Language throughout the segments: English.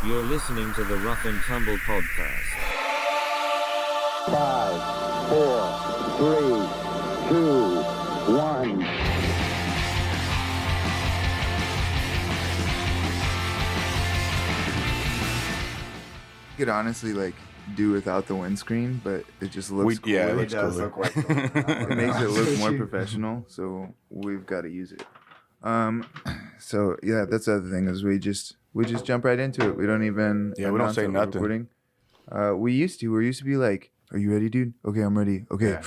You're listening to the Rough Tumble Podcast. 5, 4, 3, 2, 1. You could honestly do without the windscreen, but it just looks cool. Yeah, it does look like it makes it look more professional, so we've got to use it. So yeah, that's the other thing is we just jump right into it. We don't even we don't say nothing. We used to be like, "Are you ready, dude? Okay, I'm ready. Okay,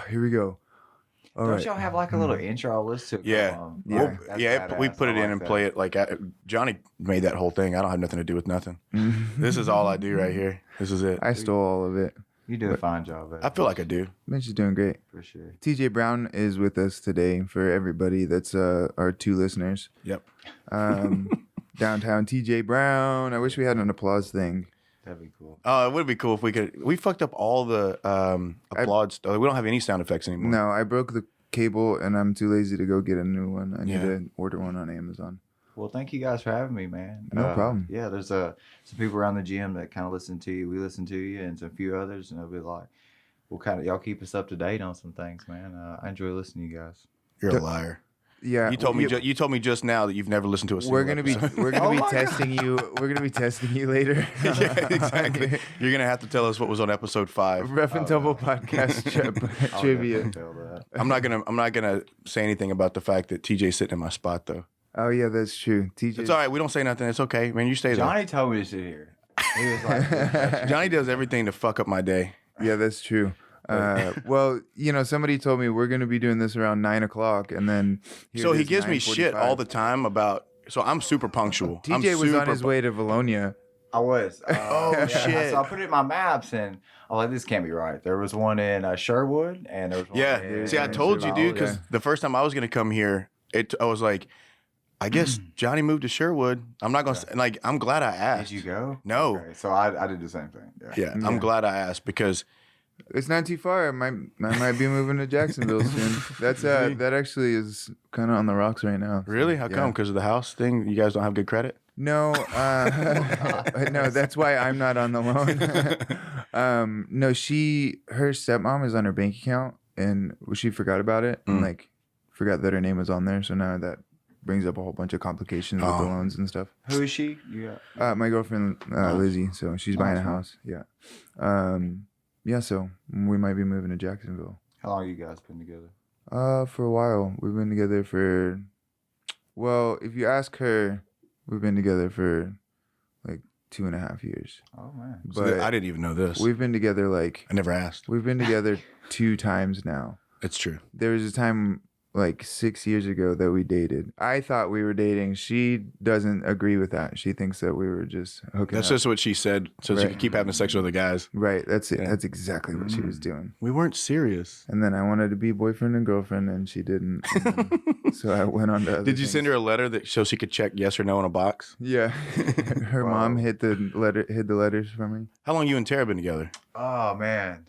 here we go." All Don't right. y'all have like a little intro list to Yeah. We put it in and play it like Johnny made that whole thing. I don't have nothing to do with nothing. This is all I do right here. This is it. I stole all of it. You do a fine job at it. I feel like I do. Mitch is doing great. For sure. TJ Brown is with us today for everybody that's our 2 listeners. Yep. Downtown TJ Brown. I wish we had an applause thing. That'd be cool. It would be cool if we could. We fucked up all the applaud stuff. We don't have any sound effects anymore. No, I broke the cable and I'm too lazy to go get a new one. I need to order one on Amazon. Well, thank you guys for having me, man. No problem. Yeah, there's some people around the gym that kind of listen to you. We listen to you, and some few others, and they'll be like, y'all keep us up to date on some things, man. I enjoy listening to you guys. You're a liar. Yeah, You told me just now that you've never listened to a single we're gonna episode. be testing you. We're gonna be testing you later. Yeah, exactly. You're gonna have to tell us what was on episode 5. Rough and Tumble Podcast trivia. I'm not gonna say anything about the fact that TJ's sitting in my spot though. Oh yeah, that's true. TJ. It's all right. We don't say nothing. It's okay, man. You stay there. Johnny told me to sit here. He was like, Johnny does everything to fuck up my day. Yeah, that's true. Well, somebody told me we're going to be doing this around 9:00, and then So he gives me shit all the time about. So I'm super punctual. TJ was on his way to Valonia. I was. Shit. So I put it in my maps, and I'm like, this can't be right. There was one in Sherwood, and there was one in See, I told you, dude, because the first time I was gonna come here, I was like, I guess Johnny moved to Sherwood. I'm not gonna I'm glad I asked. Did you go? No. Okay, so I did the same thing. Yeah, I'm glad I asked because. It's not too far. I might be moving to Jacksonville soon. That's that actually is kind of on the rocks right now. So, Really? How come? Because of the house thing? You guys don't have good credit? No, no. That's why I'm not on the loan. No, her stepmom is on her bank account, and she forgot about it, and forgot that her name was on there. So now that brings up a whole bunch of complications with the loans and stuff. Who is she? My girlfriend Lizzie. So she's buying a house. Yeah. Yeah, so we might be moving to Jacksonville. How long you guys been together? For a while. We've been together for, if you ask her, we've been together for 2.5 years. Oh, man. But I didn't even know this. We've been together I never asked. we've been together 2 times now. It's true. There was a time 6 years ago that we dated. I thought we were dating. She doesn't agree with that. She thinks that we were just hooking That's up. just what she said, so she could keep having sex with other guys. Right, that's it. Yeah. That's exactly what she was doing. We weren't serious. And then I wanted to be boyfriend and girlfriend, and she didn't. So I went on to other Did you things. send her a letter so she could check yes or no in a box? Yeah. Her mom hid the letters for me. How long you and Tara been together? Oh, man.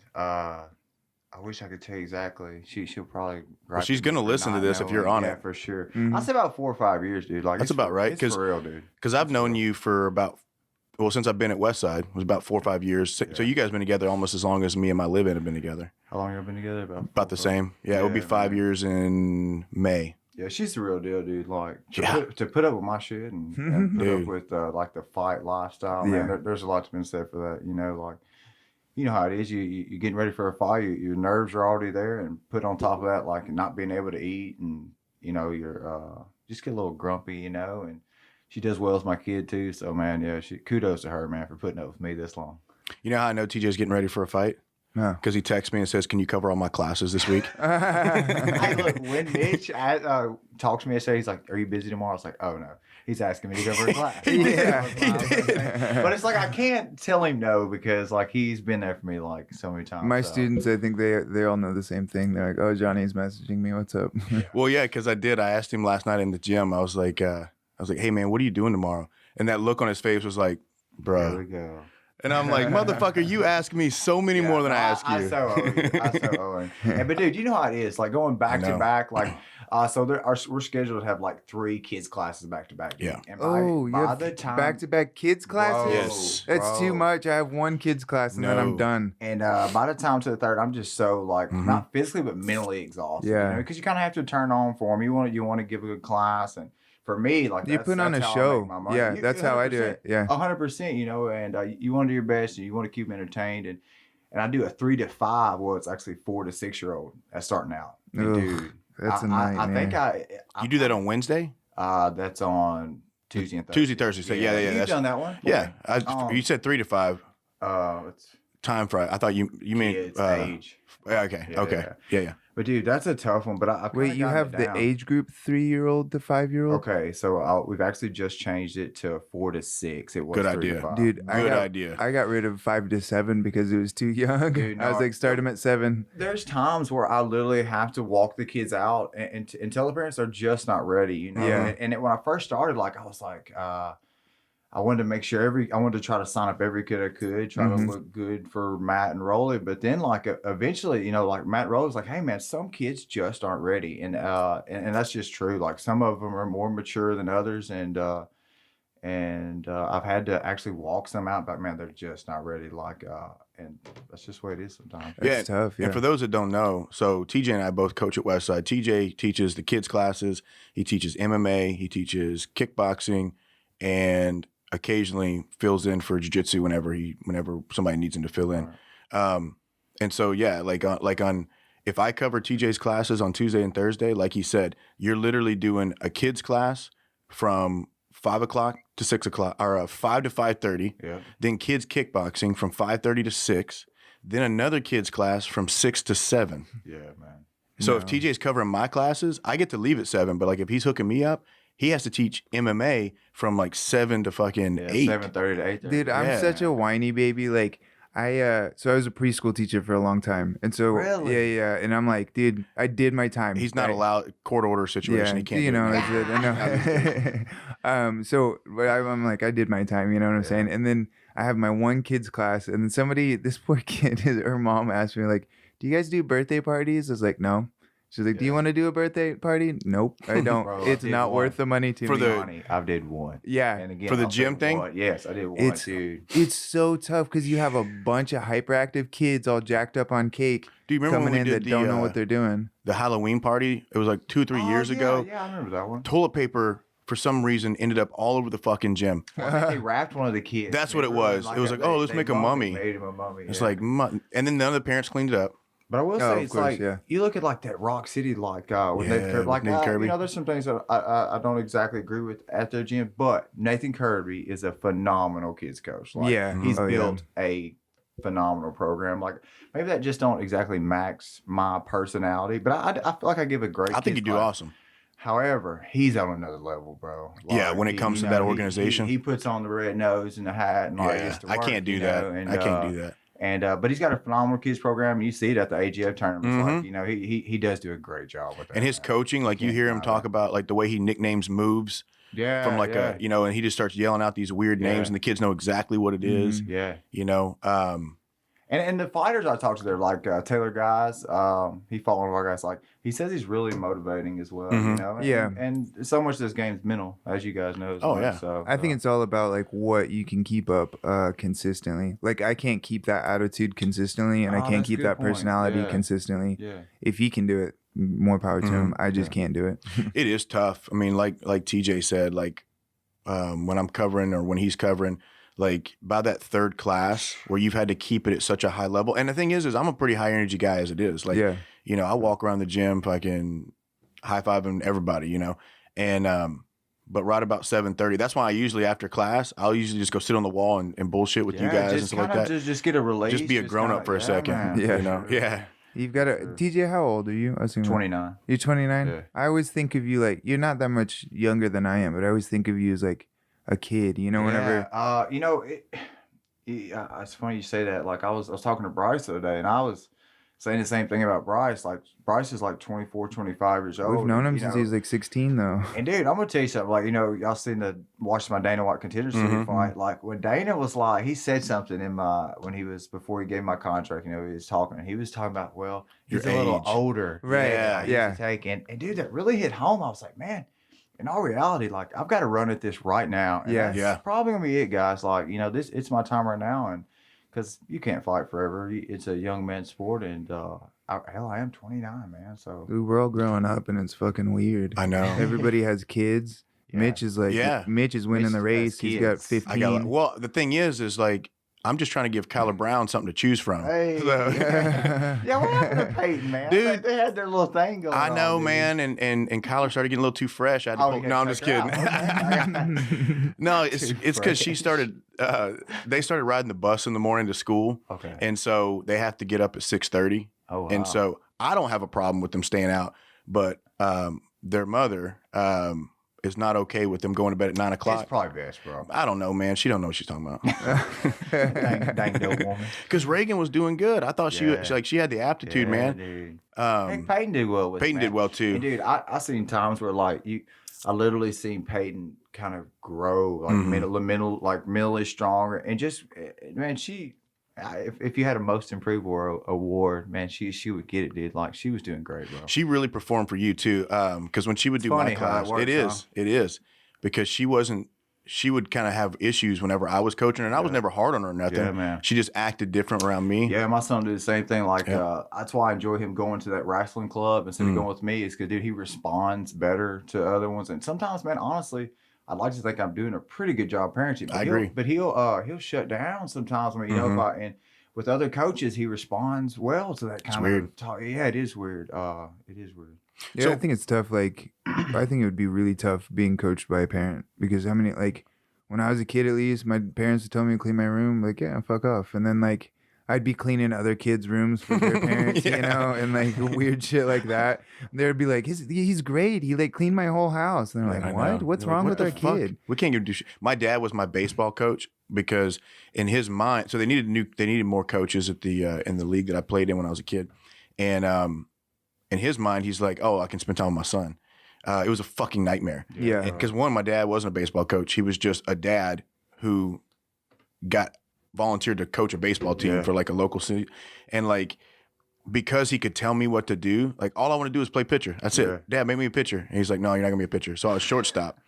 I wish I could tell you exactly. She'll probably. Well, she's gonna listen to this if you're on it. Yeah, for sure. Mm-hmm. I'd say about 4 or 5 years, dude. That's about right. It's for real, dude. Because I've known you for since I've been at Westside, it was about 4 or 5 years. So you guys been together almost as long as me and my live-in have been together. How long have you been together? About the same. Yeah, it would be 5 years in May. Yeah, she's the real deal, dude. To put up with my shit and put up with the fight lifestyle, man. There's a lot to be said for that. You know how it is. You're getting ready for a fight. Your nerves are already there, and put on top of that, not being able to eat, and you're just get a little grumpy, And she does well as my kid too. So man, yeah, kudos to her, man, for putting up with me this long. You know how I know TJ's getting ready for a fight? Because he texts me and says, "Can you cover all my classes this week?" Hey, look, when Mitch talks to me yesterday, he's like, "Are you busy tomorrow?" I was like, "Oh no." He's asking me to cover a class. He did. But it's I can't tell him no because he's been there for me so many times. My students, I think they all know the same thing. They're like, "Oh, Johnny's messaging me. What's up?" Well, yeah, because I did. I asked him last night in the gym. I was like, "Hey man, what are you doing tomorrow?" And that look on his face was like, "Bro." There we go. And I'm like, motherfucker, you ask me so many more than I ask you. I so owe you. But dude, you know how it is. Like going back to back, like so we're scheduled to have like 3 kids classes back to back. Yeah. And by the time back to back kids classes? Yes. That's too much. I have 1 kids class and then I'm done. And by the time to the 3rd, I'm just so like not physically but mentally exhausted. Yeah. Because you kind of have to turn on for them. You want to give a good class, and for me, like you put on a show. Yeah, that's how I do it. Yeah, 100%. You know, and you want to do your best, and you want to keep them entertained, and I do a 3 to 5. Well, it's actually 4 to 6 year old that's starting out. And dude, that's a nightmare. I think you do that on Wednesday? That's on Tuesday and Thursday. Tuesday, Thursday. So yeah. You've done that one? Yeah, you said 3 to 5. It's time frame. I thought you mean age. Okay. Yeah. But dude, that's a tough one. But I wait, you have the age group 3-year-old to 5-year-old. Okay, so we've actually just changed it to 4 to 6. It was good 3 idea, to 5. Dude. Good idea. I got rid of 5 to 7 because it was too young. Dude, I was like, start them at 7. There's times where I literally have to walk the kids out and tell the parents they're just not ready. You know. Yeah. And when I first started, like I was like. I wanted to make sure I wanted to try to sign up every kid I could, try to look good for Matt and Rolly. But then like eventually, you know, like Matt Rolly was like, hey man, some kids just aren't ready. And that's just true. Like some of them are more mature than others. And I've had to actually walk some out, but man, they're just not ready. Like, and that's just the way it is sometimes. It's tough. Yeah. And for those that don't know, so TJ and I both coach at Westside. TJ teaches the kids classes. He teaches MMA. He teaches kickboxing, and occasionally fills in for jiu-jitsu whenever somebody needs him to fill in. And so yeah, like on if I cover TJ's classes on Tuesday and Thursday, like he said, you're literally doing a kids class from 5 o'clock to 6 o'clock, or 5 to 5:30. Yeah. Then kids kickboxing from 5:30 to 6. Then another kids class from 6 to 7. Yeah, man. So if TJ's covering my classes, I get to leave at 7. But like if he's hooking me up, he has to teach MMA from like 7 to fucking 8. 7:30 to 8:30. Dude, I'm such a whiny baby. Like I was a preschool teacher for a long time, and so yeah, and I'm like, dude, I did my time. He's not allowed court order situation. He can't. You know, I know. So I'm like, I did my time. You know what I'm saying? And then I have my 1 kids class, and then this poor kid, her mom asked me like, "Do you guys do birthday parties?" I was like, "No." She's like, do you want to do a birthday party? Nope, I don't. Bro, it's not worth the money to me. I did one. Yeah. And again, for the gym thing? Yes, I did one, dude. It's so tough because you have a bunch of hyperactive kids all jacked up on cake. Do you remember coming when we in did that don't know what they're doing? The Halloween party? It was like 2 or 3 years ago. Yeah, I remember that one. Toilet paper, for some reason, ended up all over the fucking gym. Well, I think they wrapped one of the kids. That's what it was. It was like, oh, let's make a mummy. Made him a mummy. It's like, and then none of the parents cleaned it up. But I will say, it's like, you look at like that Rock City, like with Nathan Kirby. Like, Kirby. You know, there's some things that I don't exactly agree with at their gym, but Nathan Kirby is a phenomenal kids coach. Like, he's built a phenomenal program. Like, maybe that just don't exactly max my personality, but I feel like I give a great. I think you do awesome. However, he's on another level, bro. Like, when it comes to that organization, he puts on the red nose and the hat, and like gets to work, I can't do that. I can't do that. And but he's got a phenomenal kids program. And you see it at the AGF tournaments. Like, you know, he does do a great job with that. And his coaching, like you hear him talk about like the way he nicknames moves. Yeah. From like a, you know, and he just starts yelling out these weird names, and the kids know exactly what it is. Yeah. You know. And the fighters I talked to, they're like Taylor Guys. He fought one of our guys. Like, he says he's really motivating as well. You know. And so much of this game's mental, as you guys know. So I think it's all about like what you can keep up consistently. Like I can't keep that attitude consistently, and I can't keep that personality consistently. Yeah. If he can do it, more power to him. I just can't do it. It is tough. I mean, like TJ said, like when I'm covering or when he's covering. Like by that 3rd class where you've had to keep it at such a high level. And the thing is I'm a pretty high energy guy as it is. Like, you know, I walk around the gym fucking high-fiving everybody, you know, and, but right about 7:30, that's why I usually after class, I'll usually just go sit on the wall and bullshit with you guys and stuff like that. Just get a release. Just be a grown up for a second. Man. You know? Yeah. You've got to, TJ, how old are you? I assume 29. You're 29? Yeah. I always think of you like, you're not that much younger than I am, but I always think of you as like, a kid, you know, whenever. You know, it's funny you say that. Like I was talking to Bryce the other day, and I was saying the same thing about Bryce. Like Bryce is like 24, 25 years old. We've known him you since know. he was like 16, though. And dude, I'm gonna tell you something. Like, you know, y'all watched my Dana White Contender Series fight. Like when Dana was like, he said something before he gave my contract. You know, he was talking about, well, he's Your a little age. older, Right, Yeah. And dude, that really hit home. I was like, man. In all reality, like I've got to run at this right now. And that's probably gonna be it, guys. Like, you know, it's my time right now, and because you can't fight forever. It's a young man's sport, and I am 29, man. So Dude, we're all growing up, and it's fucking weird. I know. Everybody has kids. Yeah. Mitch is like, Mitch is winning the race. He's got 15. Well, the thing is like, I'm just trying to give Kyler Brown something to choose from. Hey, So- yeah, what happened to Peyton, man? Dude, they had their little thing going on. I know, dude. man, and Kyler started getting a little too fresh. I had to you no, I'm just check kidding. her out. No, it's because she started. They started riding the bus in the morning to school, Okay. and so they have to get up at 6:30. Oh, wow. And so I don't have a problem with them staying out, but their mother is not okay with them going to bed at 9 o'clock. It's probably best, bro. I don't know, man. She don't know what she's talking about. dang dope woman. Because Reagan was doing good. I thought Yeah. she had the aptitude, Yeah, man. Dude. Hey, Peyton did well with it, Peyton man. did well too. And dude, I seen times where like I literally seen Peyton kind of grow, like mentally stronger, and just man, if you had a most improved award, man, she would get it, dude. Like she was doing great, bro. She really performed for you too, because when she would do funny my how class, it works, it is, because she would kind of have issues whenever I was coaching, and I was never hard on her or nothing. Yeah, man. She just acted different around me. Yeah, my son did the same thing. Like that's why I enjoy him going to that wrestling club instead of going with me. Is because dude, he responds better to other ones, and sometimes, man, honestly, I'd like to think I'm doing a pretty good job parenting. But I agree. But he'll shut down sometimes when and with other coaches he responds well to that kind weird. of talk. Yeah, it is weird. It is weird. Yeah, So- I think it's tough. Like, I think it would be really tough being coached by a parent because how many, like, when I was a kid, at least, my parents would tell me to clean my room. Like, yeah, fuck off. And then, like, I'd be cleaning other kids' rooms for their parents, you know, and like weird shit like that. They'd be like, he's great. He like cleaned my whole house. And they're like, I what? know. What's They're wrong like, with "What our the fuck? kid? We can't even do shit." My dad was my baseball coach because in his mind, so they needed more coaches at the in the league that I played in when I was a kid, and in his mind, he's like, oh, I can spend time with my son. It was a fucking nightmare. Yeah. Because one, my dad wasn't a baseball coach. He was just a dad who got volunteered to coach a baseball team for like a local city. And like, because he could tell me what to do, like all I want to do is play pitcher. That's it. Dad, make me a pitcher. And he's like, no, you're not gonna be a pitcher. So I was shortstop.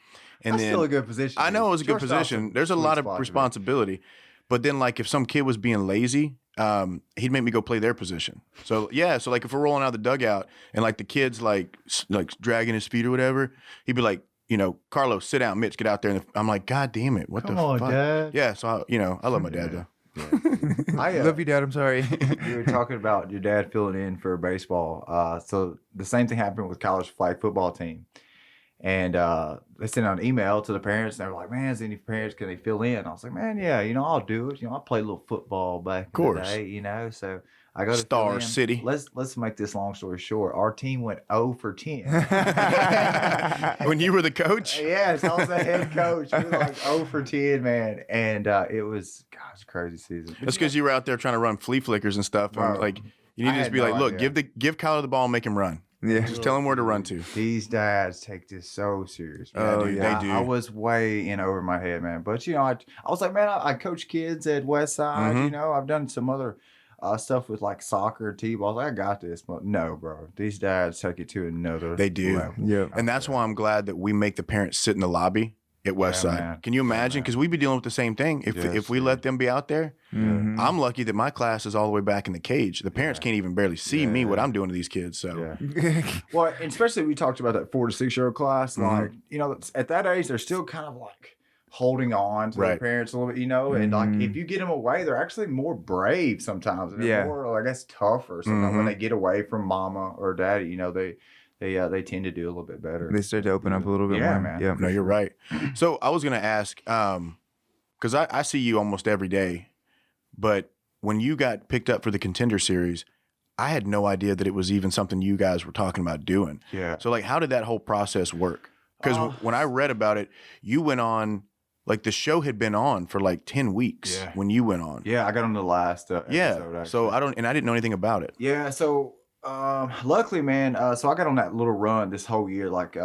And That's then still a good position. I know it was a good Shortstop's position. There's a lot of spot to be. responsibility. But then like if some kid was being lazy, he'd make me go play their position. So so like if we're rolling out of the dugout and like the kid's like dragging his feet or whatever, he'd be like, you know, Carlos, sit down, Mitch, get out there. And I'm like, God damn it, what Come the on, fuck? Dad. Yeah, so I love my dad though. I Love you, Dad. I'm sorry. You were talking about your dad filling in for baseball. So the same thing happened with college flag football team. And they sent out an email to the parents, and they were like, man, is any parents, can they fill in? I was like, man, yeah, you know, I'll do it. You know, I played a little football back in the day, you know, so I go to Star fill in. City. Let's make this long story short. Our team went 0 for 10. When you were the coach? Yes, I was the head coach. We were like 0 for 10, man. And it was, God, it was a crazy season. That's because you were out there trying to run flea flickers and stuff. And Bro, like you need I to just had be like, no look, idea. give Kyler the ball and make him run. Yeah. Just tell him where to run to. These dads take this so serious. Man. Oh, dude, yeah. they do. I was way in over my head, man. But, you know, I was like, man, I coach kids at Westside. Mhm. You know, I've done some other stuff with like soccer, T-ball. I got this. But no, bro. These dads take it to another They do. level. Yeah. And that's why I'm glad that we make the parents sit in the lobby at Westside. man. Can you imagine? Because we'd be dealing with the same thing. If Yes, we let them be out there, Mhm. I'm lucky that my class is all the way back in the cage. The parents can't even barely see me what I'm doing to these kids. So Yeah. Well, and especially we talked about that 4 to 6 year old class. Mm-hmm. Like, you know, at that age, they're still kind of like holding on to their Right. parents a little bit, you know, and like if you get them away, they're actually more brave sometimes. They're Yeah. more, I guess, tougher. Sometimes when they get away from mama or daddy, you know, they tend to do a little bit better. They start to open up a little bit Yeah, more. man. Yeah. no, you're right. So I was going to ask, because I see you almost every day, but when you got picked up for the Contender Series, I had no idea that it was even something you guys were talking about doing. Yeah. So like, how did that whole process work? Because when I read about it, you went on like the show had been on for like 10 weeks when you went on. Yeah, I got on the last episode. Actually. So I didn't know anything about it. Yeah, so luckily, man, so I got on that little run this whole year. Like,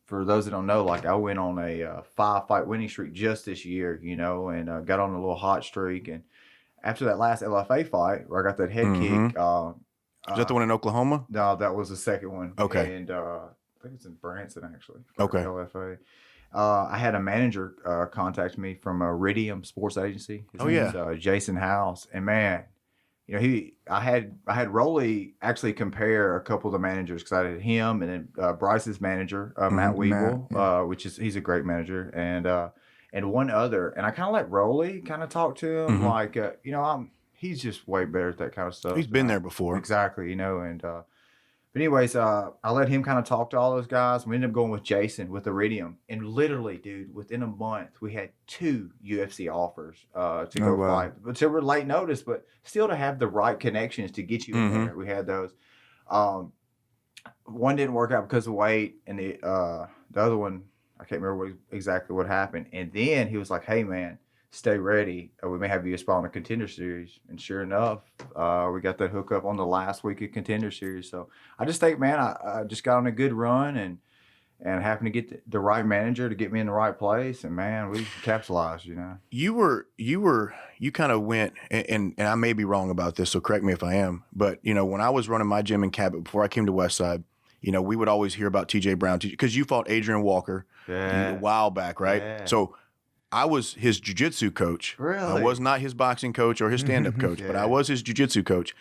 for those that don't know, like I went on a 5-fight winning streak just this year, you know, and got on a little hot streak. And after that last LFA fight where I got that head kick. Is that the one in Oklahoma? No, that was the second one. Okay. And I think it's in Branson, actually. Okay. LFA. I had a manager contact me from Iridium Sports Agency. His name's Jason House. And man, you know, I had Rolly actually compare a couple of the managers because I had him and then Bryce's manager, Matt Weevil, which he's a great manager, and one other. And I kind of let Rolly kind of talk to him, like you know, he's just way better at that kind of stuff. He's been there before. Exactly, you know, and but anyways, I let him kind of talk to all those guys. We ended up going with Jason with Iridium. And literally, dude, within a month, we had 2 UFC offers to go fight. But they were late notice, but still to have the right connections to get you in there. We had those. One didn't work out because of weight, and the other one, I can't remember exactly what happened. And then he was like, hey, man, stay ready. We may have you a spot on the Contender Series. And sure enough, we got that hookup on the last week of Contender Series. So I just think, man, I just got on a good run and happened to get the right manager to get me in the right place. And man, we capitalized, you know. You kind of went, and I may be wrong about this, so correct me if I am. But, you know, when I was running my gym in Cabot before I came to Westside, you know, we would always hear about TJ Brown because you fought Adrian Walker a while back, right? Yeah. So I was his jiu-jitsu coach. Really? I was not his boxing coach or his stand-up coach, but I was his jiu-jitsu coach.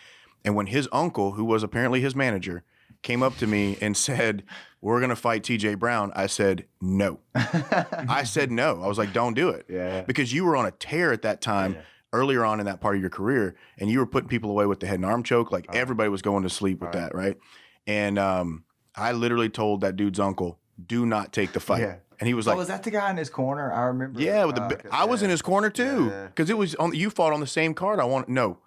And when his uncle, who was apparently his manager, came up to me and said, we're going to fight TJ Brown, I said, no. I said no. I was like, don't do it. Yeah. Because you were on a tear at that time, earlier on in that part of your career, and you were putting people away with the head and arm choke. Like everybody was going to sleep with that, right? And I literally told that dude's uncle, do not take the fight. Yeah. And he was like, was that the guy in his corner? I remember. yeah, I was in his corner too, because it was you fought on the same card. No,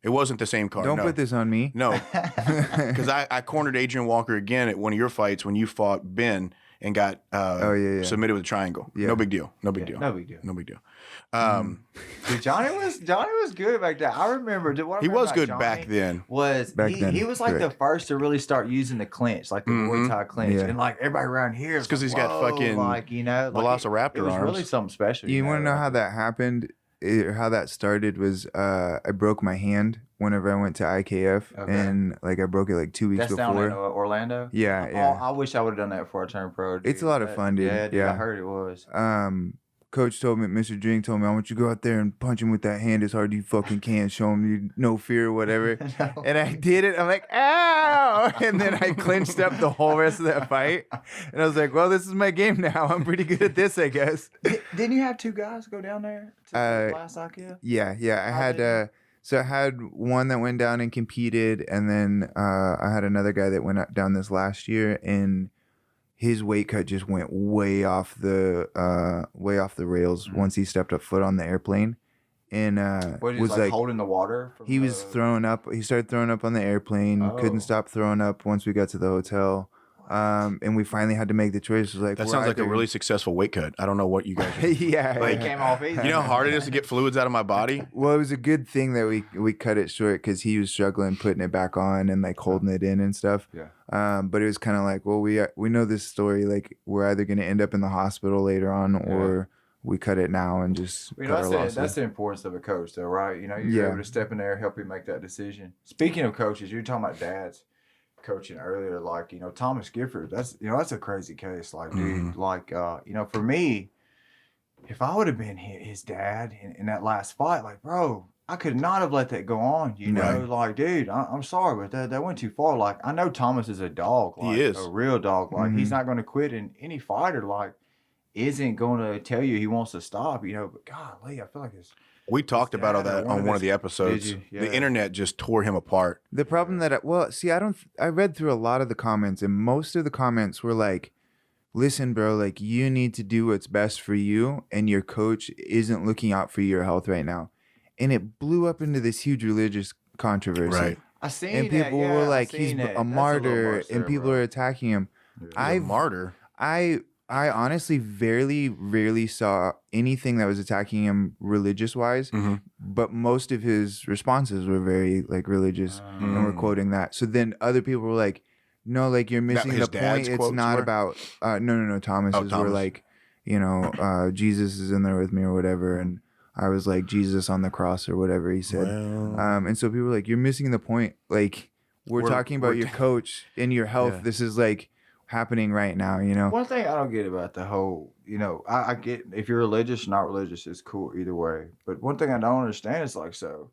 it wasn't the same card. Don't put this on me. No, because I cornered Adrian Walker again at one of your fights when you fought Ben and got submitted with a triangle. Yeah. No big deal. No big deal. Dude, Johnny was good back then. I remember. He was good back then. He was like the first to really start using the clinch, like the Muay Thai clinch, and like everybody around here. It's because he's got fucking like, you know, Velociraptor it was arms. really something special. You want to know how that happened? How that started was I broke my hand whenever I went to IKF, and like I broke it like 2 weeks That's before. down in Orlando. Yeah. I wish I would have done that before I turned pro. Dude. It's a lot of fun, dude. Yeah, I heard it was. Coach told me, Mr. Drink told me, I want you to go out there and punch him with that hand as hard as you fucking can. Show him you no fear or whatever. No. And I did it. I'm like, ow! And then I clinched up the whole rest of that fight. And I was like, well, this is my game now. I'm pretty good at this, I guess. Didn't you have 2 guys go down there to the last IKF? Yeah. I had so I had one that went down and competed, and then I had another guy that went down this last year, and his weight cut just went way off the rails once he stepped up foot on the airplane, and was like holding the water. He was throwing up. He started throwing up on the airplane. Couldn't stop throwing up once we got to the hotel. And we finally had to make the choice. It was like, that sounds like a really successful weight cut. I don't know what you guys are it came off easy. You know how hard it is to get fluids out of my body? Well, it was a good thing that we cut it short because he was struggling putting it back on and like holding it in and stuff. Yeah. But it was kind of like, well, we know this story. Like we're either going to end up in the hospital later on or we cut it now and just cut our losses. That's the importance of a coach, though, right? You know, you're able to step in there, help you make that decision. Speaking of coaches, you're talking about dads coaching earlier, like, you know, Thomas Gifford, that's a crazy case. Like, dude, like, you know, for me, if I would have been his dad in that last fight, like, bro, I could not have let that go on, you know? Like, dude, I'm sorry, but that went too far. Like, I know Thomas is a dog. Like, he is. A real dog. Like, he's not going to quit, and any fighter, like, isn't going to tell you he wants to stop, you know? But golly, I feel like it's... We talked about all that on one of the episodes. The internet just tore him apart. The problem that I read through a lot of the comments, and most of the comments were like, listen, bro, like you need to do what's best for you, and your coach isn't looking out for your health right now. And it blew up into this huge religious controversy. Right. I seen and people were like, he's that. a martyr, and people are attacking him. A martyr? I honestly rarely saw anything that was attacking him religious wise, but most of his responses were very like religious, and we're quoting that. So then other people were like, "No, like you're missing his the point. dad's It's quotes not were? about no Thomas's were Thomas. like, you know, Jesus is in there with me or whatever," and I was like, Jesus on the cross or whatever he said. And so people were like, "You're missing the point. Like we're talking about your coach and your health. Yeah. This is like happening right now, you know." One thing I don't get about the whole, you know, I get if you're religious or not religious, it's cool either way. But one thing I don't understand is like, so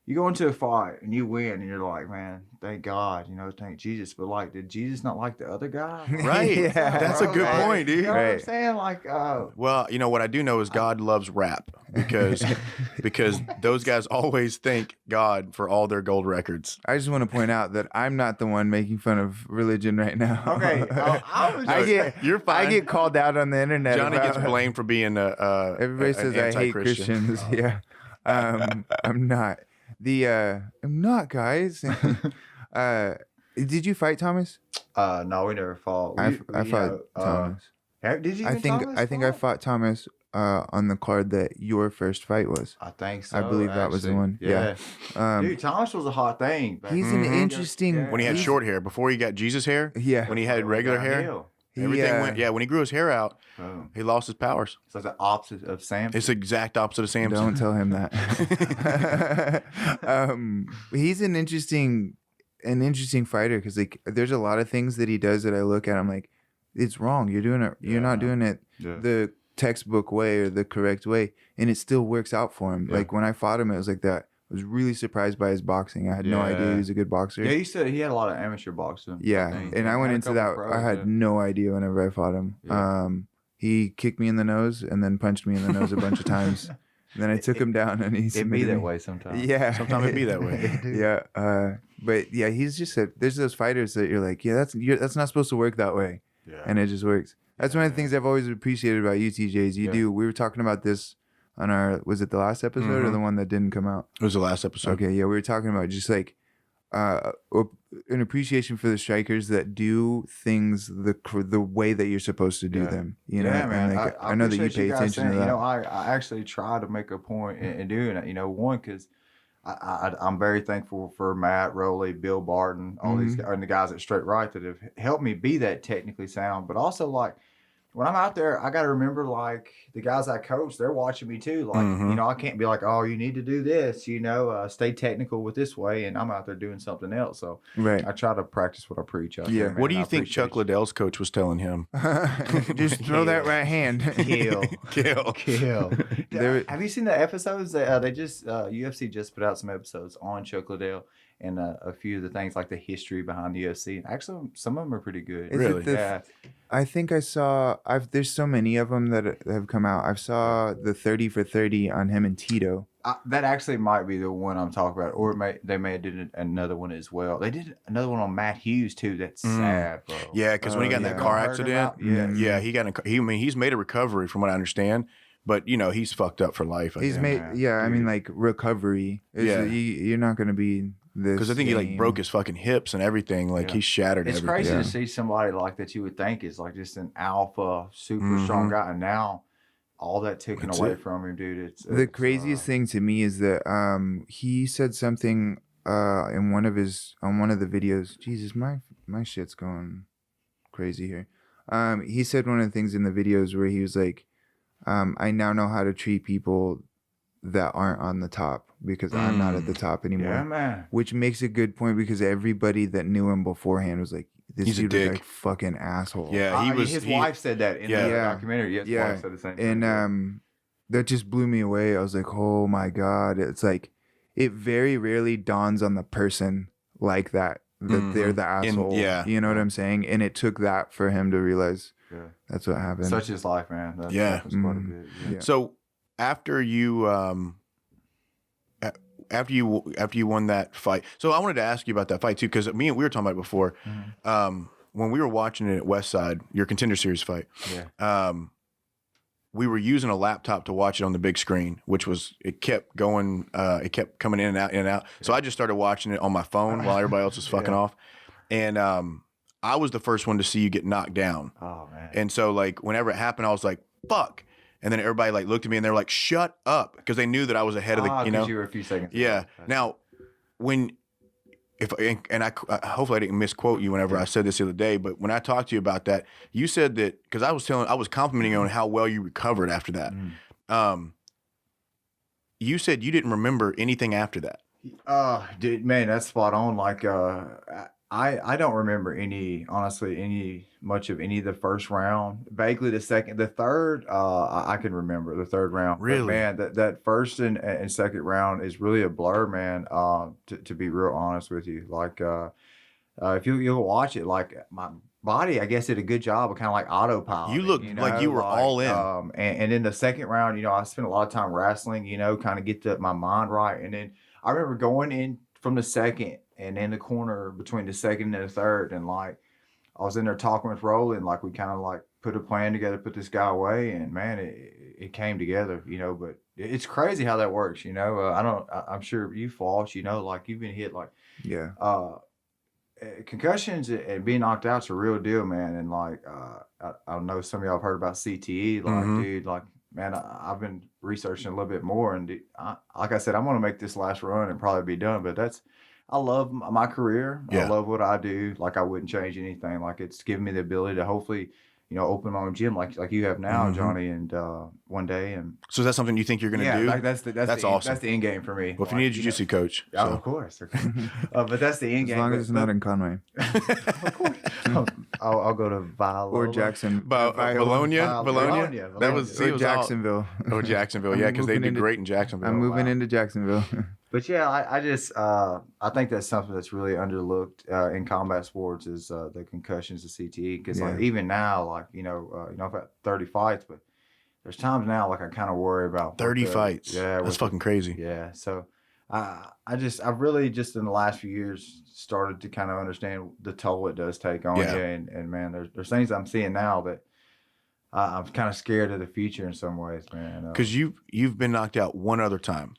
you go into a fight and you win and you're like, man, thank God, you know, thank Jesus. But like, did Jesus not like the other guy? Right. Yeah. That's a good point, dude. You know what I'm Right. saying? Like, Well, you know what I do know is God loves rap because those guys always thank God for all their gold records. I just want to point out that I'm not the one making fun of religion right now. okay, I was just, You're fine. I get called out on the internet. Johnny about- gets blamed for being Everybody says I hate Christians. Yeah, I'm not. I'm not, guys. Did you fight Thomas? no, we never fought. I We, fought Thomas. Did you? I think I fought Thomas on the card that your first fight was. I think so. I believe that was the actually. one. Yeah. Dude, Thomas was a hot thing. back He's then. an interesting. Yeah. When he had he's- short hair, before he got Jesus hair, Yeah. when he had regular hair, Downhill. everything went. Yeah, when he grew his hair out, Boom. he lost his powers. It's like the opposite of Samson. It's the exact opposite of Samson. Don't tell him that. He's an interesting fighter because like there's a lot of things that he does that I look at. I'm like, it's wrong. You're doing it. You're not doing it Yeah. the textbook way or the correct way, and it still works out for him. Yeah. Like when I fought him, it was like that. I was really surprised by his boxing. I had no idea he was a good boxer. Yeah, he said he had a lot of amateur boxing. Yeah, think. and I went Had a into couple that. pros, I had yeah. no idea whenever I fought him. Yeah. He kicked me in the nose and then punched me in the nose a bunch of times. And then I took him down and he It'd be submitted that me. way sometimes. Yeah, Sometimes it'd be that way. Yeah, but yeah, he's just there's those fighters that you're like, yeah, that's not supposed to work that way, Yeah. and it just works. That's one of the things I've always appreciated about you, TJs. You do. We were talking about this on was it the last episode or the one that didn't come out? It was the last episode. Okay, yeah, we were talking about just like an appreciation for the strikers that do things the way that you're supposed to do them. You know, yeah, man. and like, I know that you appreciate pay guys attention saying, to that. You know, I actually try to make a point in doing it. You know, one because I'm very thankful for Matt, Rowley, Bill Barton, all these and the guys at Straight Right that have helped me be that technically sound, but also like. When I'm out there, I got to remember, like, the guys I coach, they're watching me, too. Like, you know, I can't be like, oh, you need to do this, you know, stay technical with this way, and I'm out there doing something else. So Right. I try to practice what I preach out Yeah. there, man. What do I you think appreciate Chuck Liddell's coach was telling him? Just throw that right hand. Kill. Kill. Kill. There- Have you seen the episodes? They just UFC just put out some episodes on Chuck Liddell and a few of the things like the history behind the UFC. Actually, some of them are pretty good. Is it Really? the- Yeah. I think I saw. There's so many of them that have come out. I saw the 30 for 30 on him and Tito. That actually might be the one I'm talking about, or they may have did another one as well. They did another one on Matt Hughes too. That's sad, bro. Yeah, because when he got in that yeah. car Heard accident, about- yeah, he got he's made a recovery from what I understand, but you know he's fucked up for life. He's made. man. Yeah, I mean like recovery. Yeah. You're not gonna be this. because I think he like same. broke his fucking hips and everything. Like Yeah. he shattered It's everything. crazy Yeah. to see somebody like that you would think is like just an alpha, super strong guy, and now all that taken That's away it. from him, dude. The craziest thing to me is that he said something in one of the videos. Jesus, my shit's going crazy here. He said one of the things in the videos where he was like, I now know how to treat people that aren't on the top because I'm not at the top anymore. Yeah, man. Which makes a good point because everybody that knew him beforehand was like, this He's a dude was dick. like fucking asshole. Yeah, he was. His wife said that in Yeah. the Yeah. documentary. Yeah, his Yeah. wife said the same thing. And that just blew me away. I was like, oh my God. It's like, it very rarely dawns on the person like that they're the asshole. yeah. You know what I'm saying? And it took that for him to realize Yeah. that's what happened. Such is life, man. That Yeah. happens quite a bit. Yeah. So after you after you won that fight, so I wanted to ask you about that fight too, because we were talking about it before. When we were watching it at Westside, your Contender Series fight, we were using a laptop to watch it on the big screen, which was it kept going, it kept coming in and out, in and out. So I just started watching it on my phone while everybody else was fucking off, and I was the first one to see you get knocked down. Oh man. And so like whenever it happened, I was like, fuck. And then everybody like looked at me and they're like, shut up. Because they knew that I was ahead of the, you know. You were a few seconds. Yeah. Now, when, I hopefully I didn't misquote you whenever I said this the other day, but when I talked to you about that, you said that, because I was complimenting you on how well you recovered after that. You said you didn't remember anything after that. Dude, man, that's spot on. Like, I don't remember much of any of the first round. Vaguely the second, the third, I can remember the third round. Really? But man, that first and second round is really a blur, man. To be real honest with you, like, if you'll watch it, like my body, I guess, did a good job of kind of like autopilot. You looked like you were all in. And in the second round, I spent a lot of time wrestling, kind of get my mind right. And then I remember going in from the second and in the corner between the second and the third, and like I was in there talking with Roland, like we kind of like put a plan together, put this guy away, and man, it came together, but it's crazy how that works, I'm sure you fought, like you've been hit, like concussions and being knocked out's a real deal, man. And like I know some of y'all have heard about CTE, like dude, like man, I've been researching a little bit more, and like I said, I'm gonna make this last run and probably be done, but I love my career. Yeah. I love what I do. Like I wouldn't change anything. Like it's given me the ability to hopefully, open my own gym like you have now, Johnny, and one day. And so is that something you think you're going to do? Like that's awesome. That's the end game for me. Well, if you need a jiu-jitsu coach. Oh, of course. But that's the end game. As long as it's not in Conway. Of course. I'll go to Viola. Or Jackson. Bologna? That was Jacksonville. Jacksonville. Yeah, because they did great in Jacksonville. I'm moving into Jacksonville. But yeah, I just I think that's something that's really underlooked in combat sports is the concussions, the CTE. Because like even now, like I've got 30 fights, but there's times now like I kind of worry about 30 fights. Yeah, that's fucking crazy. Yeah, so I've really just in the last few years started to kind of understand the toll it does take on you, and man, there's things I'm seeing now that I'm kind of scared of the future in some ways, man. Because you've been knocked out one other time.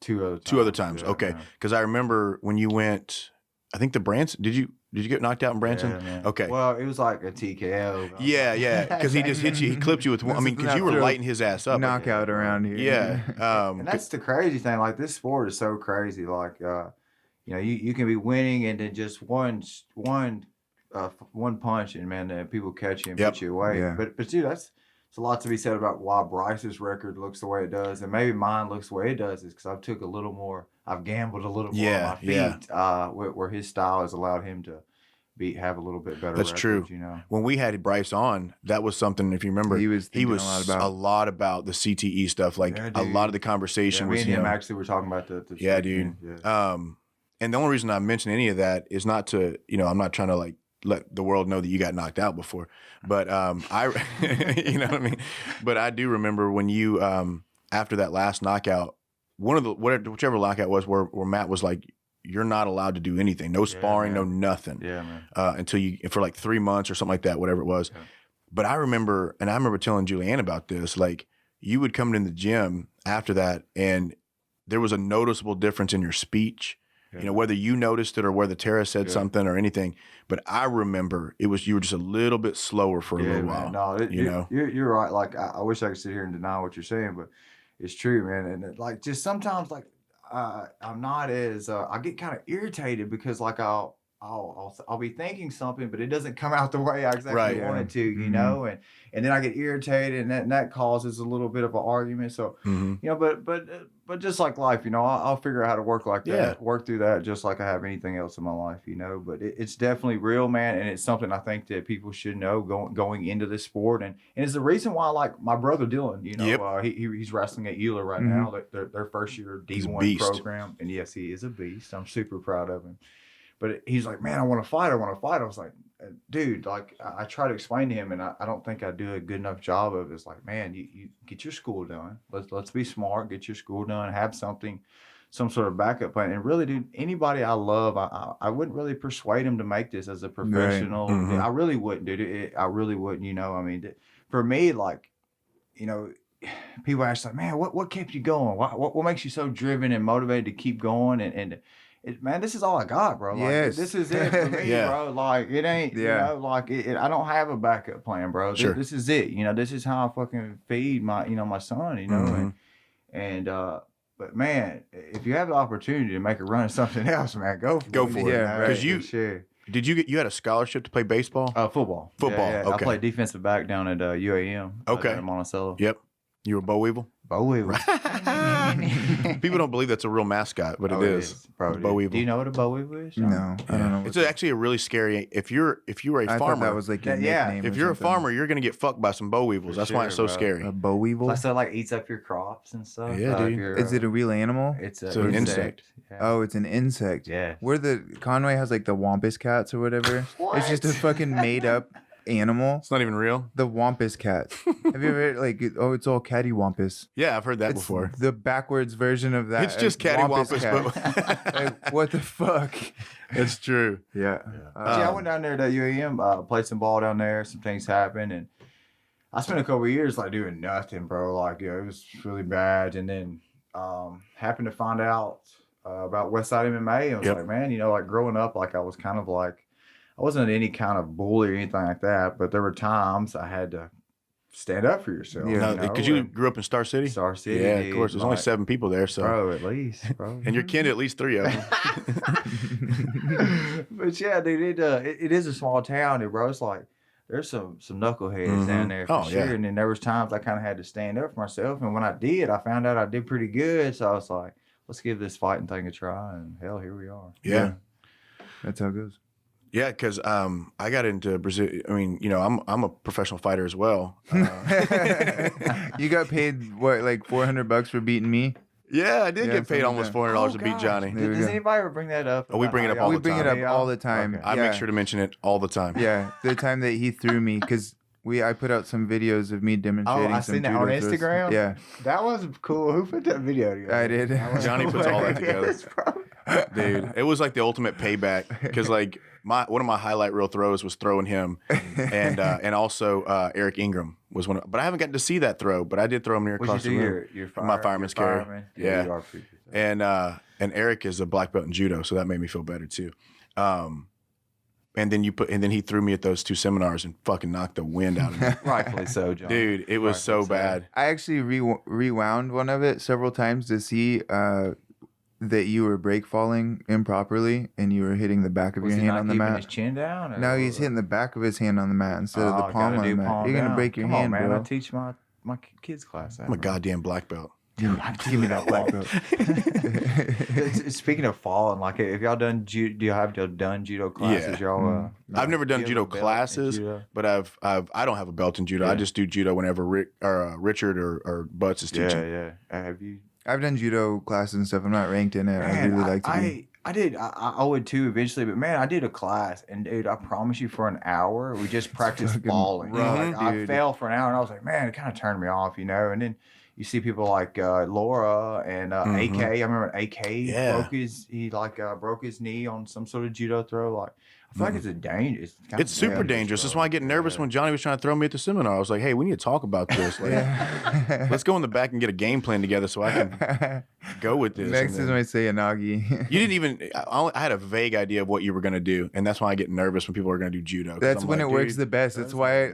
Two other times. Yeah, okay. Because I remember when you went, I think the Branson, did you get knocked out in Branson? Yeah, man. Okay. Well, it was like a TKO. Yeah. Because he just hit you, he clipped you with one. I mean, because you were lighting his ass up. Knockout around here. Yeah. And that's the crazy thing. Like this sport is so crazy. Like, you can be winning and then just one punch and man, people catch you and put you away. Yeah. But dude, it's a lot to be said about why Bryce's record looks the way it does, and maybe mine looks the way it does, is because I've gambled a little more on my feet, where his style has allowed him to have a little bit better. That's records, true. When we had Bryce on, that was something. If you remember, he was a lot about the CTE stuff. Like a lot of the conversation was. Me and him actually were talking about the yeah, dude. Yeah. And the only reason I mention any of that is not to, I'm not trying to like let the world know that you got knocked out before, but I, you know what I mean. But I do remember when you after that last knockout, whichever knockout was, where Matt was like, "You're not allowed to do anything, no sparring, no nothing, man. Until for like 3 months or something like that, whatever it was." Yeah. But I remember telling Julianne about this. Like you would come in the gym after that, and there was a noticeable difference in your speech. Yeah. Whether you noticed it or whether Tara said something or anything, but I remember you were just a little bit slower for a little while. No, you're right. Like I wish I could sit here and deny what you're saying, but it's true, man. And like just sometimes, like I'm not as I get kind of irritated because like I'll be thinking something, but it doesn't come out the way I exactly want it to, you know, and then I get irritated, and that causes a little bit of an argument. So, but just like life, I'll figure out how to work like that, work through that, just like I have anything else in my life, But it's definitely real, man, and it's something I think that people should know going into this sport, and it's the reason why, like my brother Dylan, he's wrestling at Euler right now, their first year D1 program, and yes, he is a beast. I'm super proud of him. But he's like, man, I want to fight. I was like, dude, like I try to explain to him, and I don't think I do a good enough job of it. It's like, man, you get your school done. Let's be smart. Get your school done. Have some sort of backup plan. And really, dude, anybody I love, I wouldn't really persuade him to make this as a professional. Right. I really wouldn't, dude. I really wouldn't. I mean, for me, like, people ask like, man, what kept you going? What makes you so driven and motivated to keep going? And man, this is all I got, bro. Like, Yes. this is it for me, Yeah. bro. Like, it ain't, you know, like, I don't have a backup plan, bro. Sure. This is it. You know, this is how I fucking feed my, you know, my son, you know, but man, if you have the opportunity to make a run at something else, man, go for it. Yeah, because sure. you had a scholarship to play baseball? Football. Football, Yeah. okay. I played defensive back down at UAM. Okay. In Monticello. Yep. You were Bo Weevil? Bo Weevil. People don't believe that's a real mascot, but it is. Bro, Bo Weevil. Do you know what a Bo Weevil is, John? No, I don't know. It's actually a really scary. If you were a I thought farmer, that was like your Yeah, nickname. if or you're a something. farmer, you're gonna get fucked by some boll weevils. For That's why it's so sure, bro. scary. A boll weevil. So like eats up your crops and stuff. Yeah, like dude. your, Is it a real animal? It's So an insect. Yeah. Oh, it's an insect. Yeah. Where the Conway has like the wampus cats or whatever. It's just a fucking made up animal. It's not even real. The wampus cats. Have you ever like? Oh, it's all catty wampus. Yeah, I've heard that It's before. the backwards version of that. It's just cattywampus, cat. Like, what the fuck? It's true. Yeah. I went down there to UAM, played some ball down there. Some things happened, and I spent a couple of years like doing nothing, bro. Like, it was really bad. And then happened to find out about Westside MMA. I was like, man, you know, like growing up, like I was kind of like, I wasn't any kind of bully or anything like that, but there were times I had to stand up for yourself. Yeah. Because you grew up in Star City? Star City. Yeah, of course. There's only like, 7 people there, so. Bro, at least, bro. And your kid, at least 3 of them. But yeah, dude, it is a small town, dude, bro. It's like there's some knuckleheads down there for sure. Yeah. And then there was times I kind of had to stand up for myself. And when I did, I found out I did pretty good. So I was like, let's give this fighting thing a try. And hell, here we are. Yeah. That's how it goes. Yeah, because I got into Brazil. I mean, you know, I'm a professional fighter as well. You got paid what, like $400 for beating me? Yeah, I did Yeah, get paid something almost like $400 to beat gosh. Johnny. There we Does go. anybody ever bring that up? Oh, we about bring it how up y'all- all We the bring it time. up all the time. Okay. I Yeah. make sure to mention it all the time. Yeah, the time that he threw me, because I put out some videos of me demonstrating. I some seen that on judo throws. Instagram. Yeah, That was cool. Who put that video together? I did. Johnny puts all that together. Yes, bro. Dude, it was like the ultimate payback because like one of my highlight reel throws was throwing him, and also Eric Ingram was one. But I haven't gotten to see that throw, but I did throw him near across the room. My fireman's carry. Yeah. You are pretty good. And Eric is a black belt in judo, so that made me feel better too. And then he threw me at those 2 seminars and fucking knocked the wind out of me. Rightfully so, John. Dude, it was so bad. I actually rewound one of it several times to see that you were break falling improperly and you were hitting the back of Was your he hand not on the keeping mat. his chin down? Or No, he's hitting the back of his hand on the mat instead of the palm on the mat. You're gonna break your hand, on, man. bro. I teach my kids class. I'm a goddamn black belt. Give me that black belt. Speaking of falling, like if y'all done do you have done judo classes? Yeah. Y'all, I've never done do you have judo a belt in classes, judo? but I don't have a belt in judo. I Yeah. just do judo whenever Richard or Butts is teaching. Yeah. Have you? I've done judo classes and stuff. I'm not ranked in it. I really like to be. I did. I would too eventually, but man, I did a class, and dude, I promise you, for an hour, we just practiced fucking falling. rough, Like, I dude. fell for an hour, and I was like, man, it kind of turned me off, you know. And then you see people like Laura and AK. I remember AK broke his knee on some sort of judo throw. Like, I feel like it's a danger. It's super dangerous. That's why I get nervous when Johnny was trying to throw me at the seminar. I was like, hey, we need to talk about this. Like, let's go in the back and get a game plan together so I can go with this. Next And is then- when I say Inagi. You didn't even. I had a vague idea of what you were going to do, and that's why I get nervous when people are going to do judo. 'cause That's I'm when like, it works dude, the best. That's why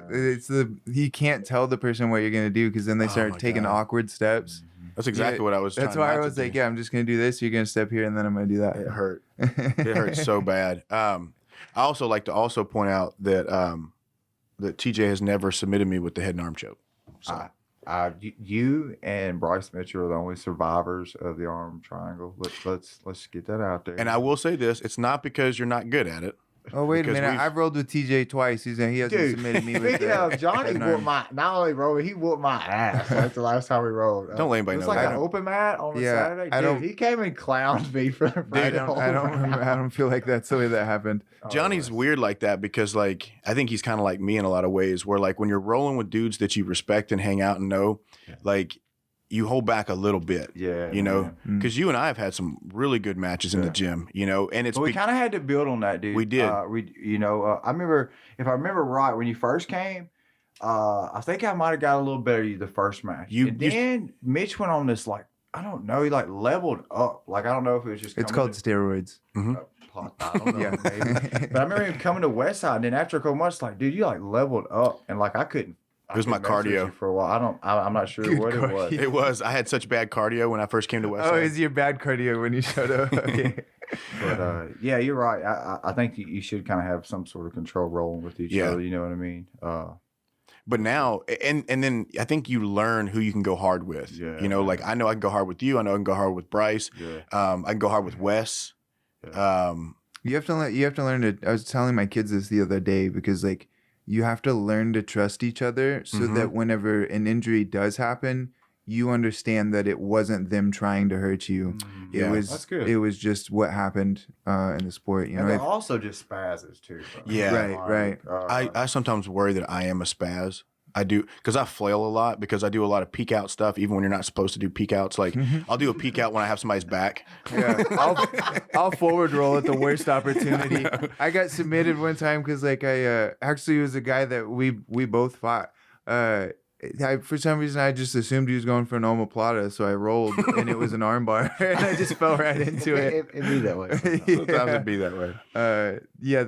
you can't tell the person what you're gonna do because then they Oh start my taking God. award steps. That's exactly what I was. That's trying why I not to was do. like, yeah, I'm just gonna do this. You're gonna step here, and then I'm gonna do that. It hurt. It hurt so bad. I also like to also point out that that TJ has never submitted me with the head and arm choke. So You and Bryce Mitchell are the only survivors of the arm triangle. Let's get that out there. and I will say this: it's not because you're not good at it. Oh wait a Because minute! we've- I've rolled with TJ twice. He hasn't submitted me with speaking that. of, Johnny head and whooped arm. not only rolled, he whooped my ass. That's the last time we rolled. Don't let anybody it was know like that. an open mat on a Yeah, Saturday. I Dude, don't- he came and clowned me for I the don't. whole I don't. round. Remember, I don't feel like that's the way that happened. Johnny's weird like that because, like, I think he's kind of like me in a lot of ways. Where, like, when you're rolling with dudes that you respect and hang out and know, like, you hold back a little bit. Yeah, you know, man. because you and I have had some really good matches in the gym. You know, and it's But we kind of had to build on that, dude. We did. I remember, if I remember right, when you first came, I think I might have got a little better the first match. You- And then Mitch went on this like I don't know. He like leveled up. Like I don't know if it was just. It's called steroids. I don't know, maybe. But I remember him coming to Westside, and then after a couple months, like, dude, you like leveled up, and like I couldn't. It was my cardio for a while. I'm not sure what it was. It was. I had such bad cardio when I first came to Westside. Oh, is your bad cardio when you showed up? Okay. But yeah, you're right. I think you should kind of have some sort of control rolling with each other. You know what I mean? But now, and then I think you learn who you can go hard with. Yeah, you know, like I know I can go hard with you. I know I can go hard with Bryce. Yeah. I can go hard with Wes. Yeah. You have to learn to. I was telling my kids this the other day because like you have to learn to trust each other so that whenever an injury does happen, you understand that it wasn't them trying to hurt you. Yeah, it was that's good. It was just what happened in the sport. You know, And they're also just spazzes too. Bro. Yeah. Right. I sometimes worry that I am a spaz. I do, because I flail a lot because I do a lot of peek out stuff, even when you're not supposed to do peek outs. Like I'll do a peek out when I have somebody's back. Yeah, I'll forward roll at the worst opportunity. I got submitted one time because like I actually was a guy that we both fought. For some reason, I just assumed he was going for an omoplata, so I rolled, and it was an armbar, and I just fell right into it. It'd be that way. Sometimes it'd be that way. Yeah.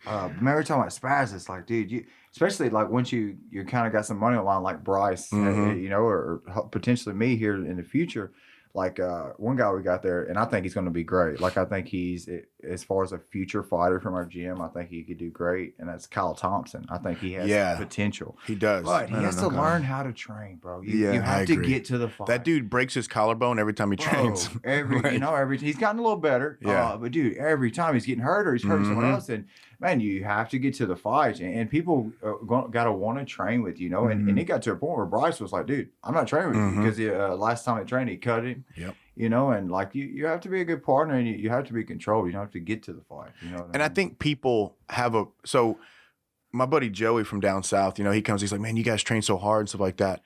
Remember talking about spaz? It's like, dude, especially like once you kind of got some money on the line, like Bryce, you know, or potentially me here in the future. Like one guy we got there, and I think he's going to be great. Like I think he's, as far as a future fighter from our gym, I think he could do great. And that's Kyle Thompson. I think he has potential. He does. But he has to learn how to train, bro. You have to get to the fight. That dude breaks his collarbone every time he trains. He's gotten a little better. Yeah. But dude, every time he's getting hurt or he's hurting someone else, and man, you have to get to the fight, and people got to want to train with you, know. And it got to a point where Bryce was like, dude, I'm not training with you because last time he trained, he cut him. Yep. You know, and like you have to be a good partner, and you have to be controlled. You don't have to get to the fight. You know what I mean? I think people have so my buddy Joey from down south, you know, he comes, he's like, man, you guys train so hard and stuff like that.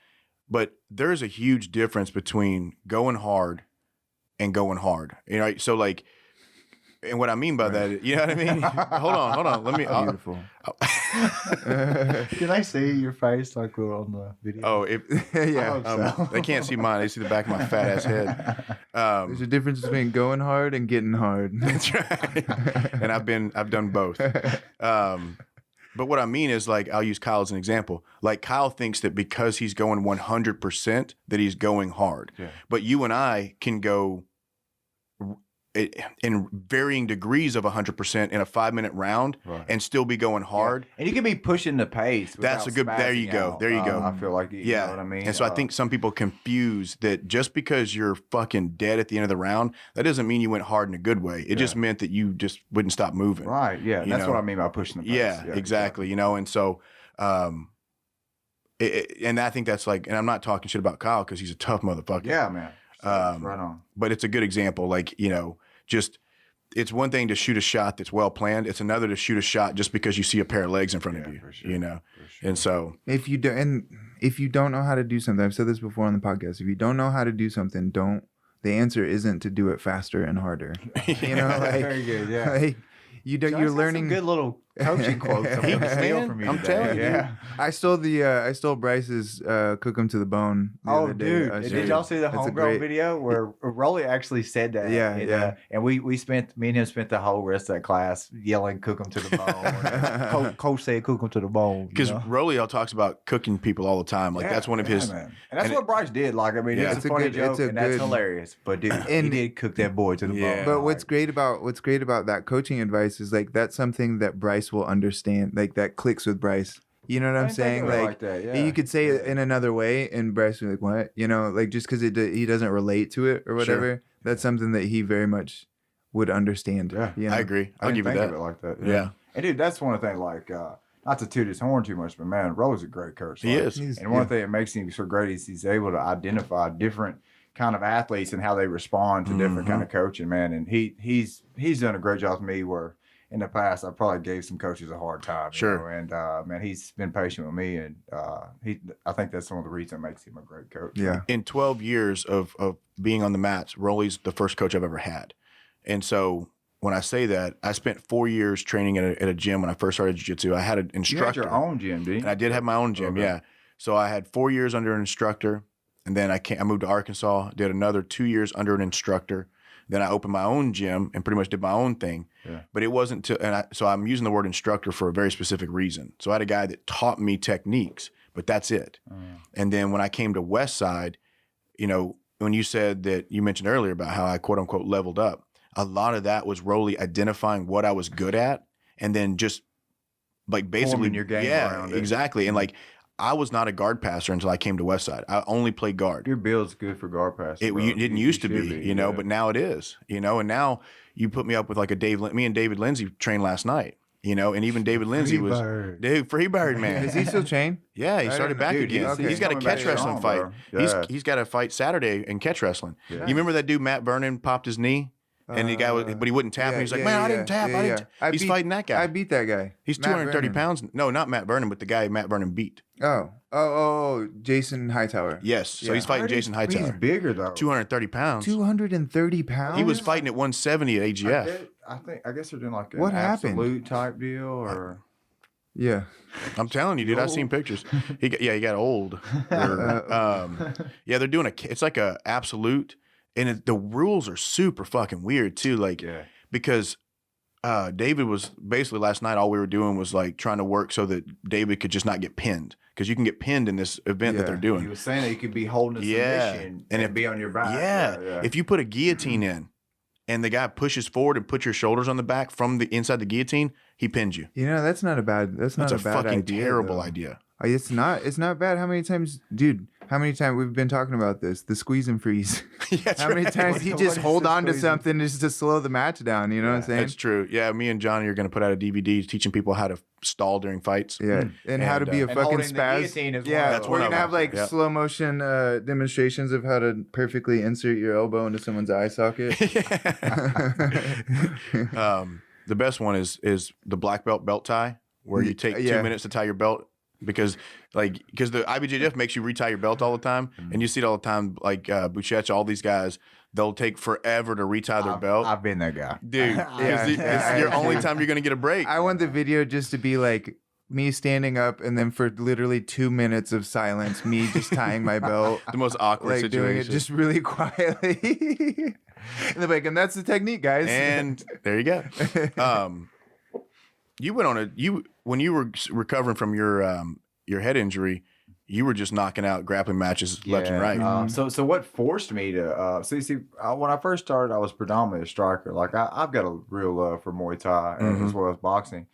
But there's a huge difference between going hard and going hard. You know, so like, and what I mean by that, you know what I mean? Hold on. Let me. Beautiful. Can I see your face like we're on the video? Oh, Yeah. They can't see mine. They see the back of my fat ass head. There's a difference between going hard and getting hard. That's right. And I've done both. But what I mean is, like, I'll use Kyle as an example. Like, Kyle thinks that because he's going 100% that he's going hard. Yeah. But you and I can go in varying degrees of 100% in a 5-minute round and still be going hard. Yeah. And you can be pushing the pace. That's a good, there you go. Out. There you go. I feel like, you know what I mean? And so I think some people confuse that just because you're fucking dead at the end of the round, that doesn't mean you went hard in a good way. It just meant that you just wouldn't stop moving. Right. Yeah. And that's what I mean by pushing the pace. Yeah, exactly. You know, and so, and I think that's like, and I'm not talking shit about Kyle because he's a tough motherfucker. Yeah, man. Right on. But it's a good example. Like, you know, just, it's one thing to shoot a shot that's well planned. It's another to shoot a shot just because you see a pair of legs in front of you, for sure. you know? Sure. And so if you don't know how to do something, I've said this before on the podcast, if you don't know how to do something, the answer isn't to do it faster and harder. You know, like, very good. Yeah. Like, you're learning some good little coaching quotes. I'm telling you. Yeah. I stole Bryce's cook 'em to the bone. The other day. Dude, did y'all see the homegrown video where Rolly actually said that? Yeah. And me and him spent the whole rest of that class yelling, "Cook 'em to the bone." Coach said, "Cook 'em to the bone." Because Rolly talks about cooking people all the time. Like that's one of his. Man. And that's what Bryce did. Like, I mean, it's a funny joke, and that's hilarious. But dude, he did cook that boy to the bone. But what's great about that coaching advice is like that's something that Bryce will understand. Like that clicks with Bryce. You know what I'm saying? Like that, yeah. You could say it in another way, and Bryce would be like, "What?" You know, like just because he doesn't relate to it or whatever. Sure. That's something that he very much would understand. Yeah, you know? I agree. I'll give you that. Of it like that. Yeah. And dude, that's one of the things. Like, not to toot his horn too much, but man, Rolly's a great coach. He like, is. And one thing that makes him so great is he's able to identify different kind of athletes and how they respond to different kind of coaching. Man, and he's done a great job with me where. In the past, I probably gave some coaches a hard time. Sure. You know? And man, he's been patient with me, and I think that's one of the reasons that makes him a great coach. Yeah. In 12 years of being on the mats, Rolly's the first coach I've ever had, and so when I say that, I spent 4 years training at a gym when I first started jiu-jitsu. I had an instructor. You had your own gym, didn't you? And I did have my own gym. Okay. Yeah. So I had 4 years under an instructor, And then I moved to Arkansas, did another 2 years under an instructor. Then I opened my own gym and pretty much did my own thing. Yeah. But it wasn't so I'm using the word instructor for a very specific reason. So I had a guy that taught me techniques, but that's it. And then when I came to Westside, you know, when you said that you mentioned earlier about how I quote unquote leveled up, a lot of that was really identifying what I was good at and then just like basically forming your game around it. Exactly. And like I was not a guard passer until I came to Westside. I only played guard. Your build's good for guard passing. It didn't used to be, you know, but now it is, you know, and now you put me up with like me and David Lindsay trained last night, you know, and even David Lindsay was Freebird, man. Is he still chained? Yeah, he started back again. He's got a catch wrestling fight. Yeah. He's got a fight Saturday in catch wrestling. Yeah. You remember that dude Matt Vernon popped his knee? And the guy but he wouldn't tap. And he's like, man, I didn't tap. He's fighting that guy. I beat that guy. He's 230 pounds. No, not Matt Vernon, but the guy Matt Vernon beat. Oh, Jason Hightower. Yes. So he's fighting Jason Hightower. He's bigger though. 230 pounds. 230 pounds? He was fighting at 170 at AGF. I guess they're doing like an what happened? Absolute type deal or. Yeah. I'm telling you, dude, I've seen pictures. He got old. They're doing it's like a absolute. And the rules are super fucking weird too. Like, because David was basically last night, all we were doing was like trying to work so that David could just not get pinned. Because you can get pinned in this event that they're doing. He was saying that you could be holding a submission and be on your back. Yeah. If you put a guillotine in and the guy pushes forward and puts your shoulders on the back from the inside the guillotine, he pins you. You know, that's not a bad fucking idea, terrible though. idea. It's not bad. How many times we've been talking about this? The squeeze and freeze. How many times you just hold on to something just to slow the match down? You know what I'm saying? That's true. Yeah, me and Johnny are going to put out a DVD teaching people how to stall during fights. Yeah, and how to be a fucking spaz. That's we're one gonna have like slow motion demonstrations of how to perfectly insert your elbow into someone's eye socket. The best one is the black belt tie, where you take 2 minutes to tie your belt. Because the IBJJF makes you retie your belt all the time, and you see it all the time. Like Buchecha, all these guys, they'll take forever to retie their belt. I've been that guy, dude. It's your only time you're gonna get a break. I want the video just to be like me standing up, and then for literally 2 minutes of silence, me just tying my belt. The most awkward situation. Doing it just really quietly. And they're like, and that's the technique, guys. And there you go. You went on when you were recovering from your head injury, you were just knocking out grappling matches left and right. So what forced me to when I first started, I was predominantly a striker. Like I've got a real love for Muay Thai as well as boxing,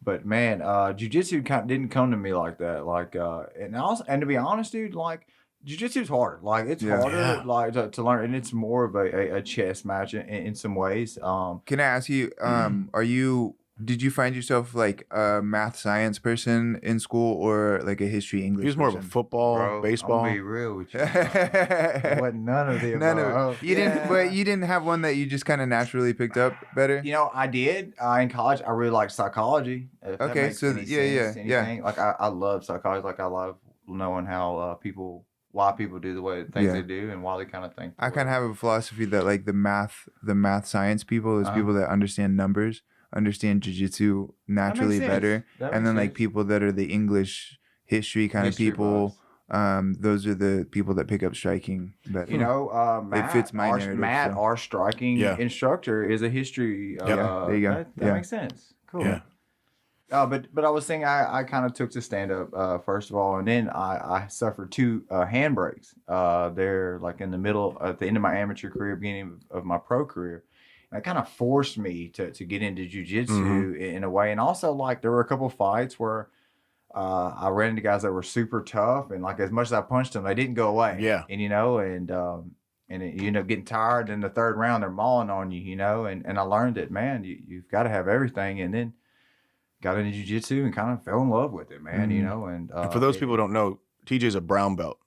but man, jiu-jitsu didn't come to me like that. Like and to be honest, dude, like jiu-jitsu is hard. Like it's harder like to learn, and it's more of a chess match in some ways. Can I ask you, did you find yourself like a math science person in school or like a history English? He was more of a football, baseball. I'll be real with you. Wasn't none of the above. You didn't, but you didn't have one that you just kind of naturally picked up better. You know, I did in college. I really liked psychology. Okay, so Like I love psychology. Like I love knowing how why people do the way things they do and why they kind of think. I kind of have a philosophy that like the math science people is people that understand numbers, understand jiu-jitsu naturally better, and then like people that are the English history kind of people, those are the people that pick up striking better. You know, Matt, it fits my narrative. our striking instructor is a history. There you go. That makes sense. Cool. Yeah. But I was saying I kind of took to stand up first of all, and then I suffered 2 handbrakes. They're like in the middle at the end of my amateur career, beginning of my pro career. That kind of forced me to get into jiu-jitsu in a way. And also, like, there were a couple of fights where I ran into guys that were super tough. And, like, as much as I punched them, they didn't go away. Yeah. And, you know, and you end up getting tired. In the third round, they're mauling on you, you know. And I learned that, man, you've got to have everything. And then got into jiu-jitsu and kind of fell in love with it, man, you know. And for those people who don't know, TJ's a brown belt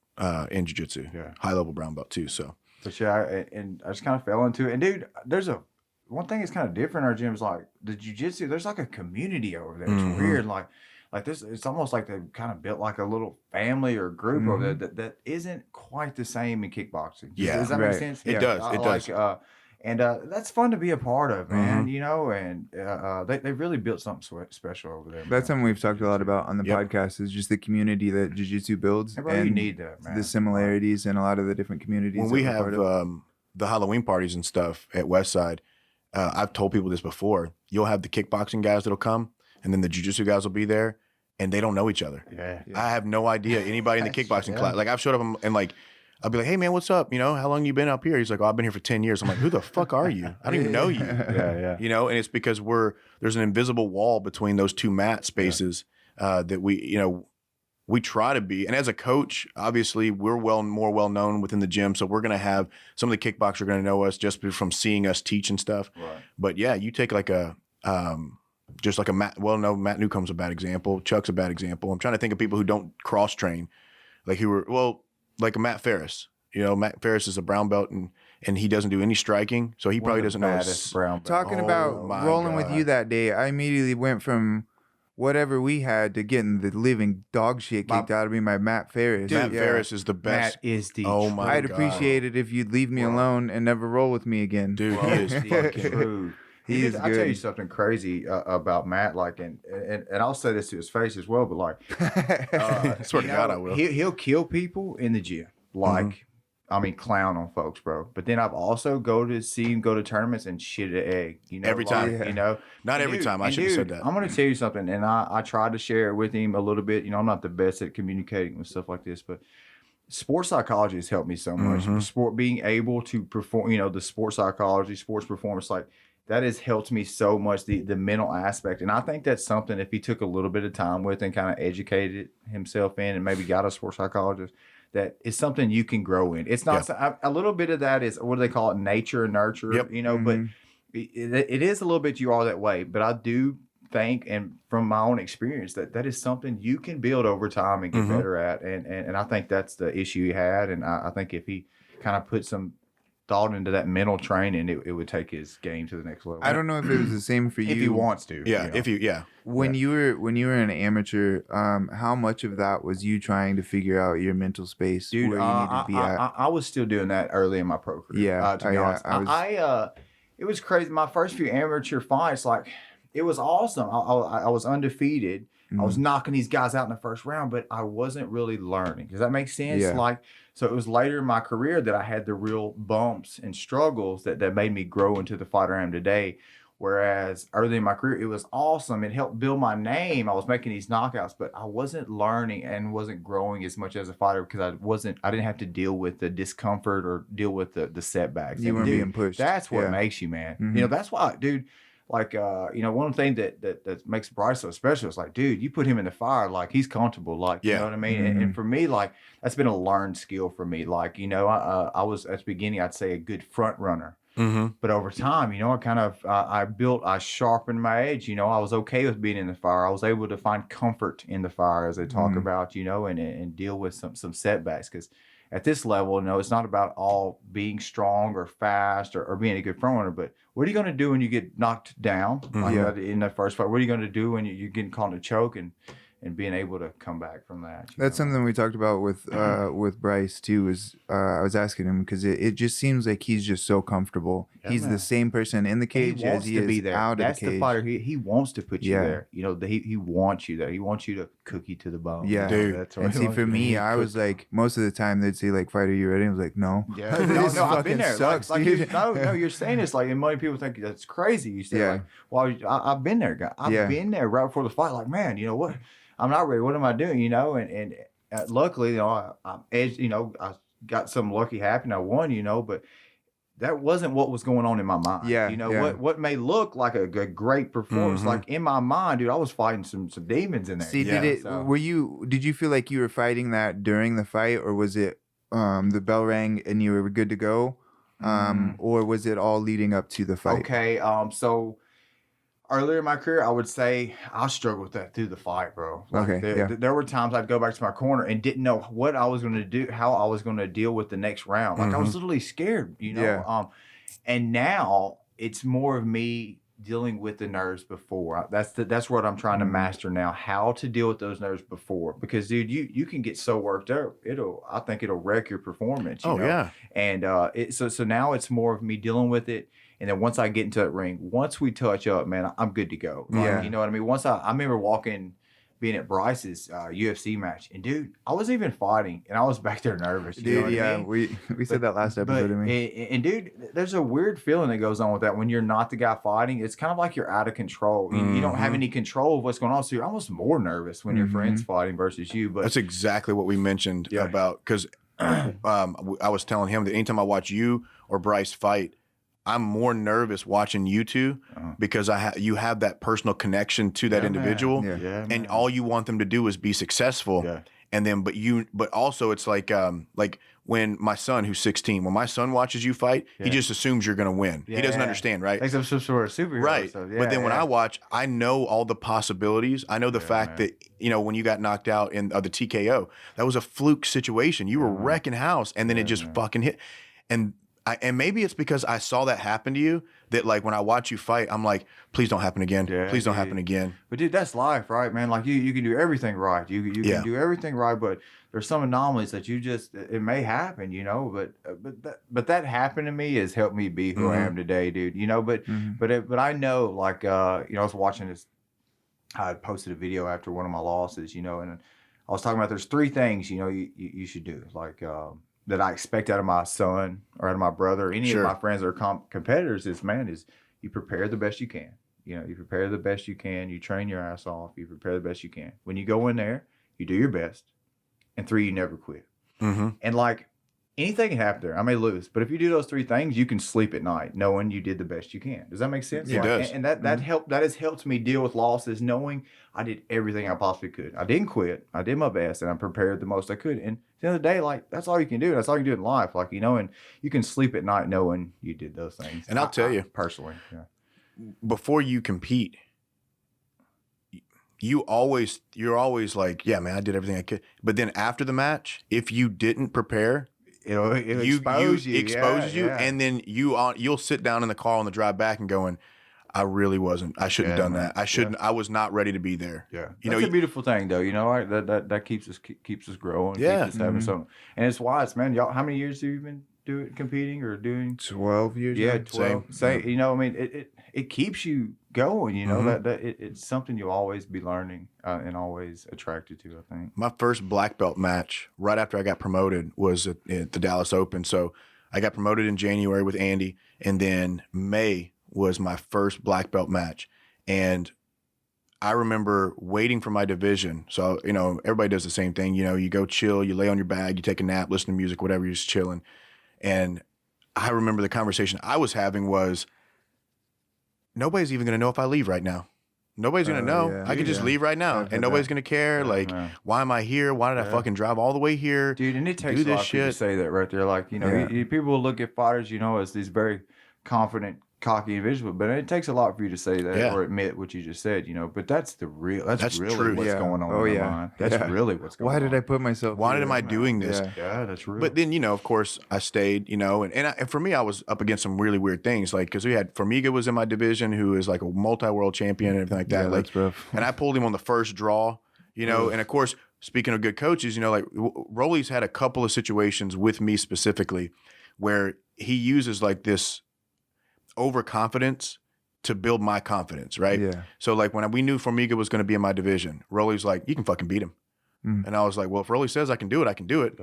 in jiu-jitsu. Yeah. High-level brown belt, too, so. But, yeah, and I just kind of fell into it. And, dude, there's one thing that's kind of different in our gym is like the jiu-jitsu, there's like a community over there. It's weird. Like this, it's almost like they've kind of built like a little family or group over there that isn't quite the same in kickboxing. Yeah. Does that make sense? It does. It does. And that's fun to be a part of, man. You know, and they really built something special over there. That's something we've talked a lot about on the podcast is just the community that jiu-jitsu builds. And bro, you need that, man. The similarities in a lot of the different communities. When we have the Halloween parties and stuff at Westside, I've told people this before. You'll have the kickboxing guys that'll come, and then the jiu-jitsu guys will be there, and they don't know each other. Yeah. I have no idea anybody in the kickboxing class. Like I've showed up and like I'll be like, hey man, what's up? You know, how long you been up here? He's like, oh, I've been here for 10 years. I'm like, who the fuck are you? I don't even know you. Yeah. You know, and it's because there's an invisible wall between those two mat spaces that we try to be. And as a coach, obviously we're more well known within the gym. So we're going to have some of the kickboxers are going to know us just from seeing us teach and stuff. Right. But yeah, you take like just like a Matt, Matt Newcomb's a bad example. Chuck's a bad example. I'm trying to think of people who don't cross train, like like a Matt Ferris. You know, Matt Ferris is a brown belt and he doesn't do any striking. So he probably doesn't know. Brown belt. Talking about rolling with you that day, I immediately went from whatever we had to getting the living dog shit kicked out of me by Matt Ferris. Matt Ferris is the best. Matt is the Oh my I'd appreciate it if you'd leave me alone and never roll with me again. Dude, he is fucking true. He is I'll tell good. you something crazy about Matt, like, and I'll say this to his face as well, but like, I swear to God, I will. He'll kill people in the gym, like, I mean, clown on folks, bro. But then I've also seen him go to tournaments and shit an egg, you know, Every time. you know, Not every time. I should have said that. I'm gonna tell you something, and I tried to share it with him a little bit. You know, I'm not the best at communicating with stuff like this, but sports psychology has helped me so much. Sport being able to perform, you know, the sports psychology, sports performance, like that has helped me so much. The mental aspect, and I think that's something if he took a little bit of time with and kind of educated himself in, and maybe got a sports psychologist. That is something you can grow in. It's not a little bit of that is what do they call it, nature and nurture, you know. But it is a little bit you are that way. But I do think, and from my own experience, that is something you can build over time and get better at. And I think that's the issue he had. And I think if he kind of put some thought into that mental training, it would take his game to the next level. I don't know if it was the same for you. If he wants to. Yeah, you know. When you were an amateur, how much of that was you trying to figure out your mental space, Dude, where you needed to be at? I was still doing that early in my pro career. Yeah, to be honest, it was crazy. My first few amateur fights, like, it was awesome. I was undefeated. I was knocking these guys out in the first round, but I wasn't really learning. Does that make sense? Yeah. Like, so it was later in my career that I had the real bumps and struggles that made me grow into the fighter I am today. Whereas early in my career, it was awesome. It helped build my name. I was making these knockouts, but I wasn't learning and wasn't growing as much as a fighter because I didn't have to deal with the discomfort or deal with the setbacks. You weren't being pushed. That's what makes you, man. You know, that's why, dude. Like, you know, one thing that makes Bryce so special is like, dude, you put him in the fire, like he's comfortable, like, you know what I mean? And for me, like, that's been a learned skill for me. Like, you know, I was at the beginning, I'd say a good front runner, but over time, you know, I sharpened my edge. You know, I was okay with being in the fire. I was able to find comfort in the fire, as they talk about, you know, and deal with some setbacks. Because at this level, you know, it's not about all being strong or fast or being a good front runner, but what are you going to do when you get knocked down in that first fight? What are you going to do when you're getting caught in a choke and being able to come back from that? That's something we talked about with Bryce too. Is I was asking him because it just seems like he's just so comfortable. He's the same person in the cage as he is out of the cage. That's the fighter. He wants to put you there. You know, he wants you there. He wants you to cook you to the bone. Yeah, dude. That's and see, for me, I was like, most of the time they'd say like, "Fighter, you ready?" I was like, "No." Yeah, This no, I've been fucking there. sucks, Like dude. no, you're saying this like, and many people think that's crazy. You say like, well, I've been there, guy. I've been there right before the fight. Like, man, you know what? I'm not ready. What am I doing? You know, and luckily, you know, I'm edged. You know, I got some lucky happen. I won. You know, but that wasn't what was going on in my mind. Yeah, you know what may look like a great performance, like in my mind, dude, I was fighting some demons in there. See, did you feel like you were fighting that during the fight, or was it the bell rang and you were good to go, or was it all leading up to the fight? Okay, so earlier in my career, I would say I struggled with that through the fight, bro. Like there were times I'd go back to my corner and didn't know what I was going to do, how I was going to deal with the next round. Like I was literally scared, you know. And now it's more of me dealing with the nerves before. That's what I'm trying to master now. How to deal with those nerves before, because dude, you can get so worked up. I think it'll wreck your performance. You know? Yeah. And so now it's more of me dealing with it. And then once I get into that ring, once we touch up, man, I'm good to go. Like, you know what I mean? Once I remember being at Bryce's UFC match, and dude, I wasn't even fighting, and I was back there nervous. You know what I mean? we said that last episode. And dude, there's a weird feeling that goes on with that when you're not the guy fighting. It's kind of like you're out of control. You don't have any control of what's going on, so you're almost more nervous when your friend's fighting versus you. But that's exactly what we mentioned about, because I was telling him that anytime I watch you or Bryce fight, I'm more nervous watching you two because you have that personal connection to that individual, and all you want them to do is be successful. Yeah. And then, but also it's like when my son, who's 16, when my son watches you fight, he just assumes you're going to win. He doesn't understand, right? Like some sort of superhero. Right. So, but then when I watch, I know all the possibilities. I know the fact that, when you got knocked out in the TKO, that was a fluke situation. You were wrecking house, and then it just fucking hit. And maybe it's because I saw that happen to you that, like, when I watch you fight, I'm like, please don't happen again. Please don't happen again. But dude, that's life, right, man? Like you can do everything right. You can do everything right, but there's some anomalies that it may happen, but that happened to me has helped me be who I am today, dude. But I know, like, I was watching this. I had posted a video after one of my losses, and I was talking about there's 3 things, you should do, like, that I expect out of my son or out of my brother, or any of my friends that are competitors is you prepare the best you can. You prepare the best you can. You train your ass off. You prepare the best you can. When you go in there, you do your best. And 3, you never quit. And like anything can happen there. I may lose, but if you do those 3 things, you can sleep at night knowing you did the best you can. Does that make sense? It does. And that has helped me deal with losses, knowing I did everything I possibly could. I didn't quit. I did my best, and I prepared the most I could. And at the end of the day, like, that's all you can do. That's all you can do in life. Like, and you can sleep at night knowing you did those things. And I'll tell you personally, before you compete, you're always like, yeah, man, I did everything I could. But then after the match, if you didn't prepare, it'll expose you. Exposes you, and then you'll sit down in the car on the drive back and going, I really wasn't. I shouldn't have done that. I shouldn't. I was not ready to be there. Yeah, that's a beautiful thing, though. Right? That keeps us growing. Yeah, keeps us having something. And it's wise, man. Y'all, how many years have you been competing or doing? 12 years. Yeah, 12. Say, I mean, it keeps you going. It's something you'll always be learning and always attracted to, I think. My first black belt match right after I got promoted was at the Dallas Open. So I got promoted in January with Andy, and then May was my first black belt match. And I remember waiting for my division. So, everybody does the same thing. You go chill, you lay on your bag, you take a nap, listen to music, whatever, you're just chilling. And I remember the conversation I was having was, nobody's even going to know if I leave right now. Nobody's going to know. Yeah. I could just leave right now, and nobody's going to care. Why am I here? Why did I fucking drive all the way here? Dude, and it takes a lot for you to say that right there. Like, people will look at fighters, as these very confident, cocky individual, but it takes a lot for you to say that or admit what you just said, but that's really true. What's going on in my mind. That's really what's going on. Why did I put myself Why am I doing this? Yeah, that's real. But then, of course, I stayed, and for me, I was up against some really weird things, like, because we had Formiga was in my division, who is like a multi-world champion and everything like that. That's rough. And I pulled him on the first draw, and of course, speaking of good coaches, like Rolly's had a couple of situations with me specifically where he uses like this overconfidence to build my confidence, right? Yeah. So like when we knew Formiga was going to be in my division, Rolly's like, you can fucking beat him. And I was like, well, if Rolly says I can do it, I can do it.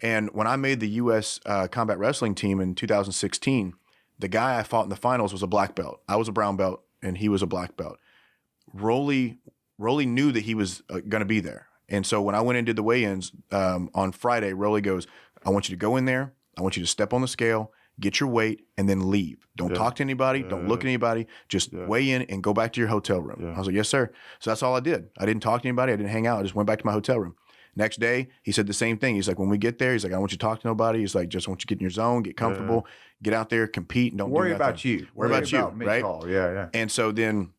And when I made the U.S. Combat Wrestling team in 2016, the guy I fought in the finals was a black belt. I was a brown belt, and he was a black belt. Rolly knew that he was going to be there. And so when I went and did the weigh-ins on Friday, Rolly goes, I want you to go in there. I want you to step on the scale, get your weight, and then leave. Don't talk to anybody. Don't look at anybody. Just weigh in and go back to your hotel room. I was like, yes, sir. So that's all I did. I didn't talk to anybody. I didn't hang out. I just went back to my hotel room. Next day, he said the same thing. He's like, when we get there, he's like, I don't want you to talk to nobody. He's like, just want you to get in your zone, get comfortable, get out there, compete, and don't worry do about you. Worry about you, Mitch right? Hall. Yeah. And so then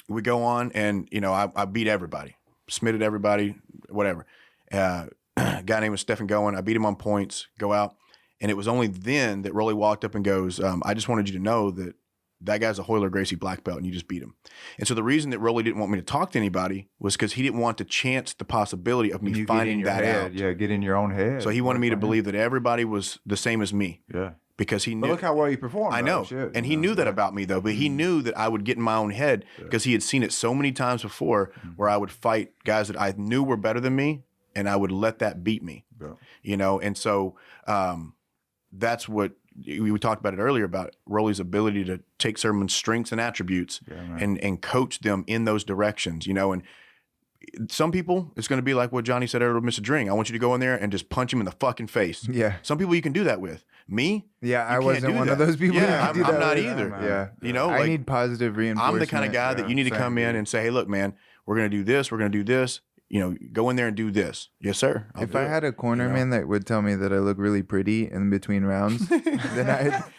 we go on, and I beat everybody, submitted everybody, whatever. A guy named Stephen Goen. I beat him on points. Go out. And it was only then that Rolly walked up and goes, I just wanted you to know that that guy's a Hoyler Gracie black belt and you just beat him. And so the reason that Rolly didn't want me to talk to anybody was because he didn't want to chance the possibility of me finding that out. Yeah, get in your own head. So he wanted me to believe that everybody was the same as me. Yeah. Because he knew. But look how well you performed. I know. And he knew that about me, though. But he knew that I would get in my own head because he had seen it so many times before where I would fight guys that I knew were better than me and I would let that beat me. Yeah. You know, and so that's what we talked about it earlier about Rolly's ability to take someone's strengths and attributes and coach them in those directions, you know. And some people, it's going to be like what Johnny said earlier with Mr. Dring. I want you to go in there and just punch him in the fucking face. Yeah. Some people you can do that with. Me? Yeah, I wasn't one of those people. Yeah, I'm not either. Yeah. You know, I like, need positive reinforcement. I'm the kind of guy that you need to come in and say, hey, look, man, we're going to do this. We're going to do this. You know, go in there and do this. Yes, sir. If I had a cornerman that would tell me that I look really pretty in between rounds, then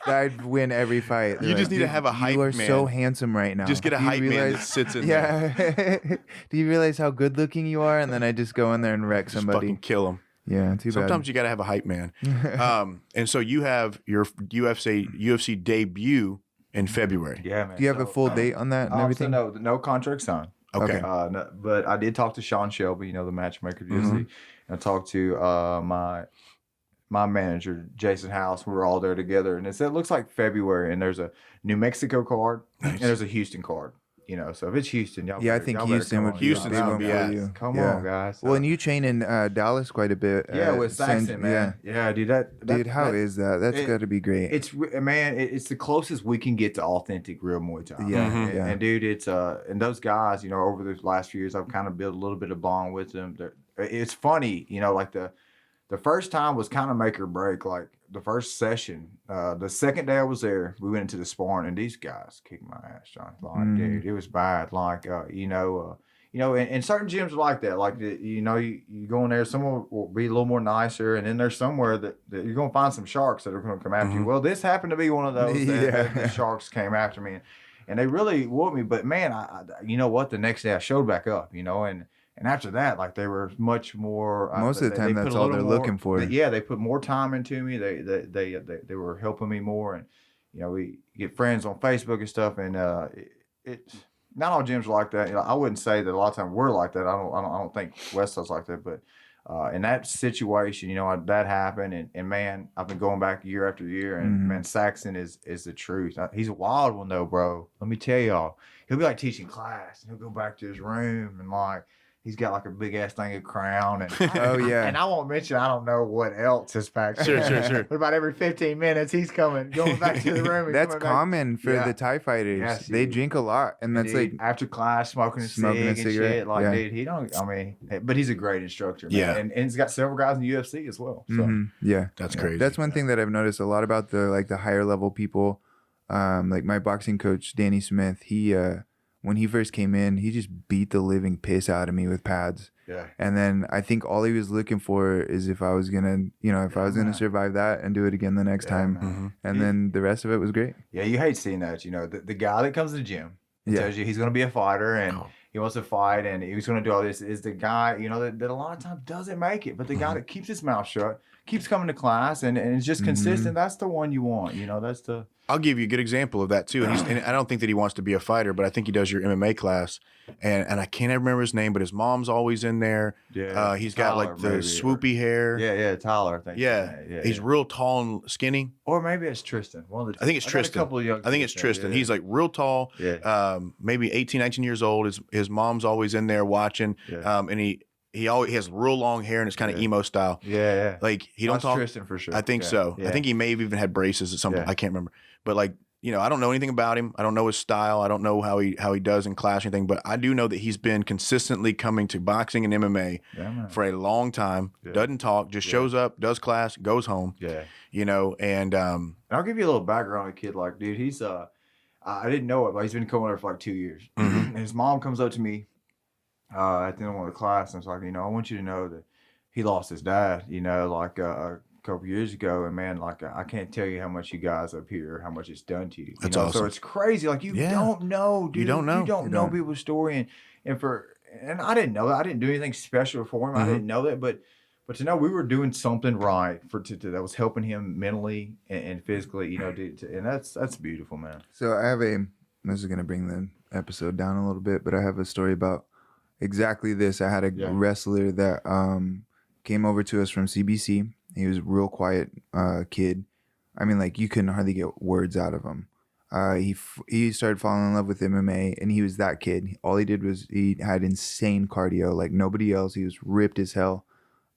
I'd win every fight. You just need to have a hype man. You are so handsome right now. Just get a hype man that sits in there. Do you realize how good looking you are? And then I just go in there and wreck somebody. Fucking kill him. Yeah, too bad. Sometimes you got to have a hype man. And so you have your UFC debut in February. Yeah, man. Do you have a full date on that and everything? So no contract signed. Okay. No, but I did talk to Sean Shelby, you know, the matchmaker of UFC. And I talked to my manager, Jason House. We were all there together. And it said, it looks like February. And there's a New Mexico card and there's a Houston card. You know, so if it's Houston, y'all I think Houston would be on you. Come on, guys. Well, and you train in Dallas quite a bit. With Saxon, man. Yeah, dude. Dude, how is that? That's got to be great. It's the closest we can get to authentic real Muay Thai. Yeah, and dude, it's and those guys, you know, over the last few years, I've kind of built a little bit of bond with them. It's funny, you know, like the first time was kind of make or break. Like the first session, the second day I was there, we went into the sparring, and these guys kicked my ass, John. Like, dude, it was bad. Like, you know, and certain gyms are like that. Like, you know, you go in there, someone will be a little more nicer, and then there's somewhere that you're gonna find some sharks that are gonna come after you. Well, this happened to be one of those. That the sharks came after me, and they really whooped me. But man, I you know what? The next day I showed back up, you know, and after that, like they were much more. Most of the time, that's all they're looking for. They put more time into me. They were helping me more, and you know, we get friends on Facebook and stuff. And it's not all gyms are like that. You know, I wouldn't say that a lot of times we're like that. I don't think Westall's like that. But in that situation, you know, that happened, and man, I've been going back year after year, and man, Saxon is the truth. He's a wild one though, bro. Let me tell y'all, he'll be like teaching class, and he'll go back to his room and like. He's got like a big ass thing of Crown, and and I won't mention I don't know what else is back there. Sure. But about every 15 minutes, he's going back to the room. That's common for the Thai fighters. Yeah, they drink a lot, and that's like after class smoking a cigarette and shit. Like, dude, he don't. I mean, but he's a great instructor. Man. Yeah, and he's got several guys in the UFC as well. So that's crazy. That's one thing that I've noticed a lot about the higher level people. Like my boxing coach, Danny Smith. When he first came in, he just beat the living piss out of me with pads. Yeah. And then I think all he was looking for is if I was gonna survive that and do it again the next time. And then the rest of it was great. Yeah, you hate seeing that. You know, the guy that comes to the gym tells you he's gonna be a fighter and he wants to fight and he's gonna do all this is the guy, you know, that a lot of times doesn't make it. But the guy that keeps his mouth shut, keeps coming to class and is just consistent, that's the one you want. You know, that's the I'll give you a good example of that too. And I don't think that he wants to be a fighter, but I think he does your MMA class. And I can't remember his name, but his mom's always in there. Yeah, he's got like the swoopy hair. Yeah, Tyler. I think. Yeah, he's real tall and skinny. Or maybe it's Tristan. I think it's Tristan. I think it's Tristan. He's like real tall. Yeah. Maybe 18, 19 years old. His mom's always in there watching. Yeah. And he always has real long hair and it's kind of emo style. Yeah. Like he don't talk. Tristan for sure. I think so. Yeah. I think he may have even had braces at some point. I can't remember. But like, you know, I don't know anything about him. I don't know his style. I don't know how he does in class or anything. But I do know that he's been consistently coming to boxing and MMA for a long time. Yeah. Doesn't talk, just shows up, does class, goes home. Yeah. You know, and I'll give you a little background on a kid. Like, dude, he's I didn't know it, but he's been coming there for like 2 years. And his mom comes up to me at the end of one of the class and it's like, you know, I want you to know that he lost his dad, you know, like couple years ago, and man, like I can't tell you how much you guys up here, how much it's done to you. That's awesome. So it's crazy. Like you don't know, dude. You don't know. You don't know people's story, and I didn't know that. I didn't do anything special for him. I didn't know that, but But to know we were doing something right that was helping him mentally and physically, you know, and that's beautiful, man. So I have this is going to bring the episode down a little bit, but I have a story about exactly this. I had a wrestler that came over to us from CBC. He was a real quiet kid. I mean, like, you couldn't hardly get words out of him. He started falling in love with MMA, and he was that kid. All he did was he had insane cardio like nobody else. He was ripped as hell.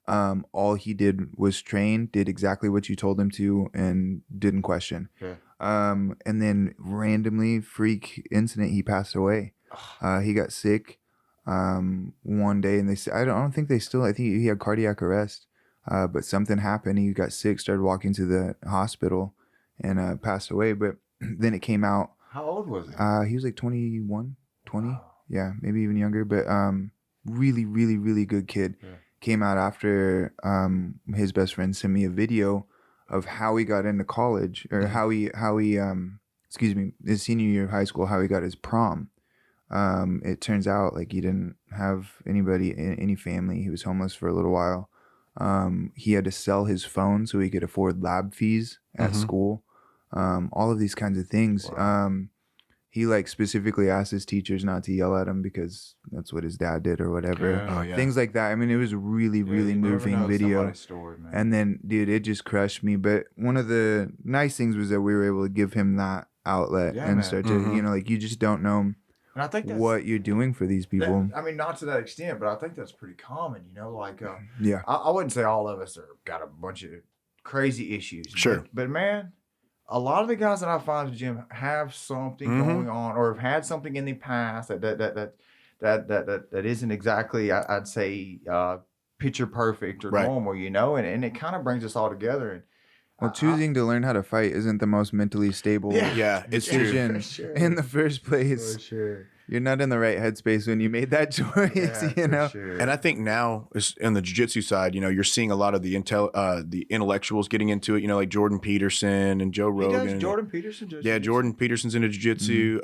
All he did was train, did exactly what you told him to, and didn't question. Yeah. And then randomly, freak incident, he passed away. He got sick one day, and I don't think I think he had cardiac arrest. But something happened. He got sick, started walking to the hospital, and passed away. But then it came out. How old was he? He was like 21, 20. Wow. Yeah, maybe even younger. But really, really, really good kid. Yeah. Came out after his best friend sent me a video of how he got into college, or how he his senior year of high school, how he got his prom. It turns out like he didn't have any family. He was homeless for a little while. He had to sell his phone so he could afford lab fees at school. All of these kinds of things. Wow. He like specifically asked his teachers not to yell at him because that's what his dad did or whatever. Yeah. Oh, yeah. Things like that. I mean, it was a really, really moving video. Story, man. And then, dude, it just crushed me. But one of the nice things was that we were able to give him that outlet and start to, you know, like, you just don't know and I think what you're doing for these people. I mean, not to that extent, but I think that's pretty common, you know, like, I wouldn't say all of us got a bunch of crazy issues. Sure. But man, a lot of the guys that I find at the gym have something going on, or have had something in the past that isn't exactly, I'd say, picture perfect or normal, you know, and it kind of brings us all together. And well, choosing to learn how to fight isn't the most mentally stable decision in the first place. For sure. You're not in the right headspace when you made that choice, you know? Sure. And I think now, on the jiu-jitsu side, you know, you're seeing a lot of the intellectuals getting into it, you know, like Jordan Peterson and Joe Rogan. Does Jordan Peterson just jiu-jitsu? Jordan Peterson's into jiu-jitsu.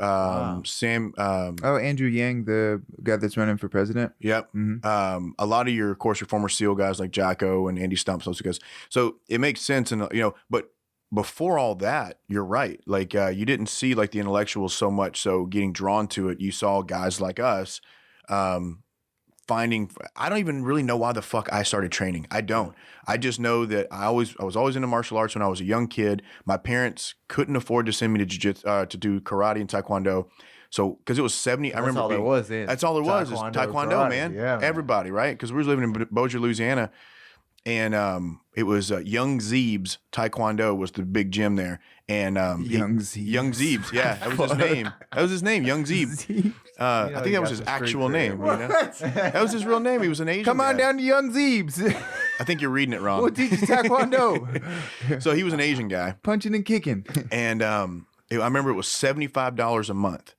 Sam. Andrew Yang, the guy that's running for president. Yep. A lot of your former SEAL guys like Jacko and Andy Stumps, those guys. So it makes sense, and you know, but before all that, you're right. Like, you didn't see like the intellectuals so much. So getting drawn to it, you saw guys like us finding. I don't even really know why the fuck I started training. I don't. I just know that I was always into martial arts when I was a young kid. My parents couldn't afford to send me to jiu-jitsu, to do karate and taekwondo. So, because it was 70, I remember. That's all there was. That's all there was is taekwondo, karate, man. Yeah, everybody, right? Because we were living in Bossier, Louisiana. And it was Young Zeebs Taekwondo was the big gym there, and Young Zeebs, yeah, that was his name. That was his name, Young Zeebs. I think that was his actual name. You know? That was his real name. He was an Asian. Come on guy. down to Young Zeebs. I think you're reading it wrong. We'll teach you Taekwondo. So he was an Asian guy, punching and kicking. And I remember it was $75 a month,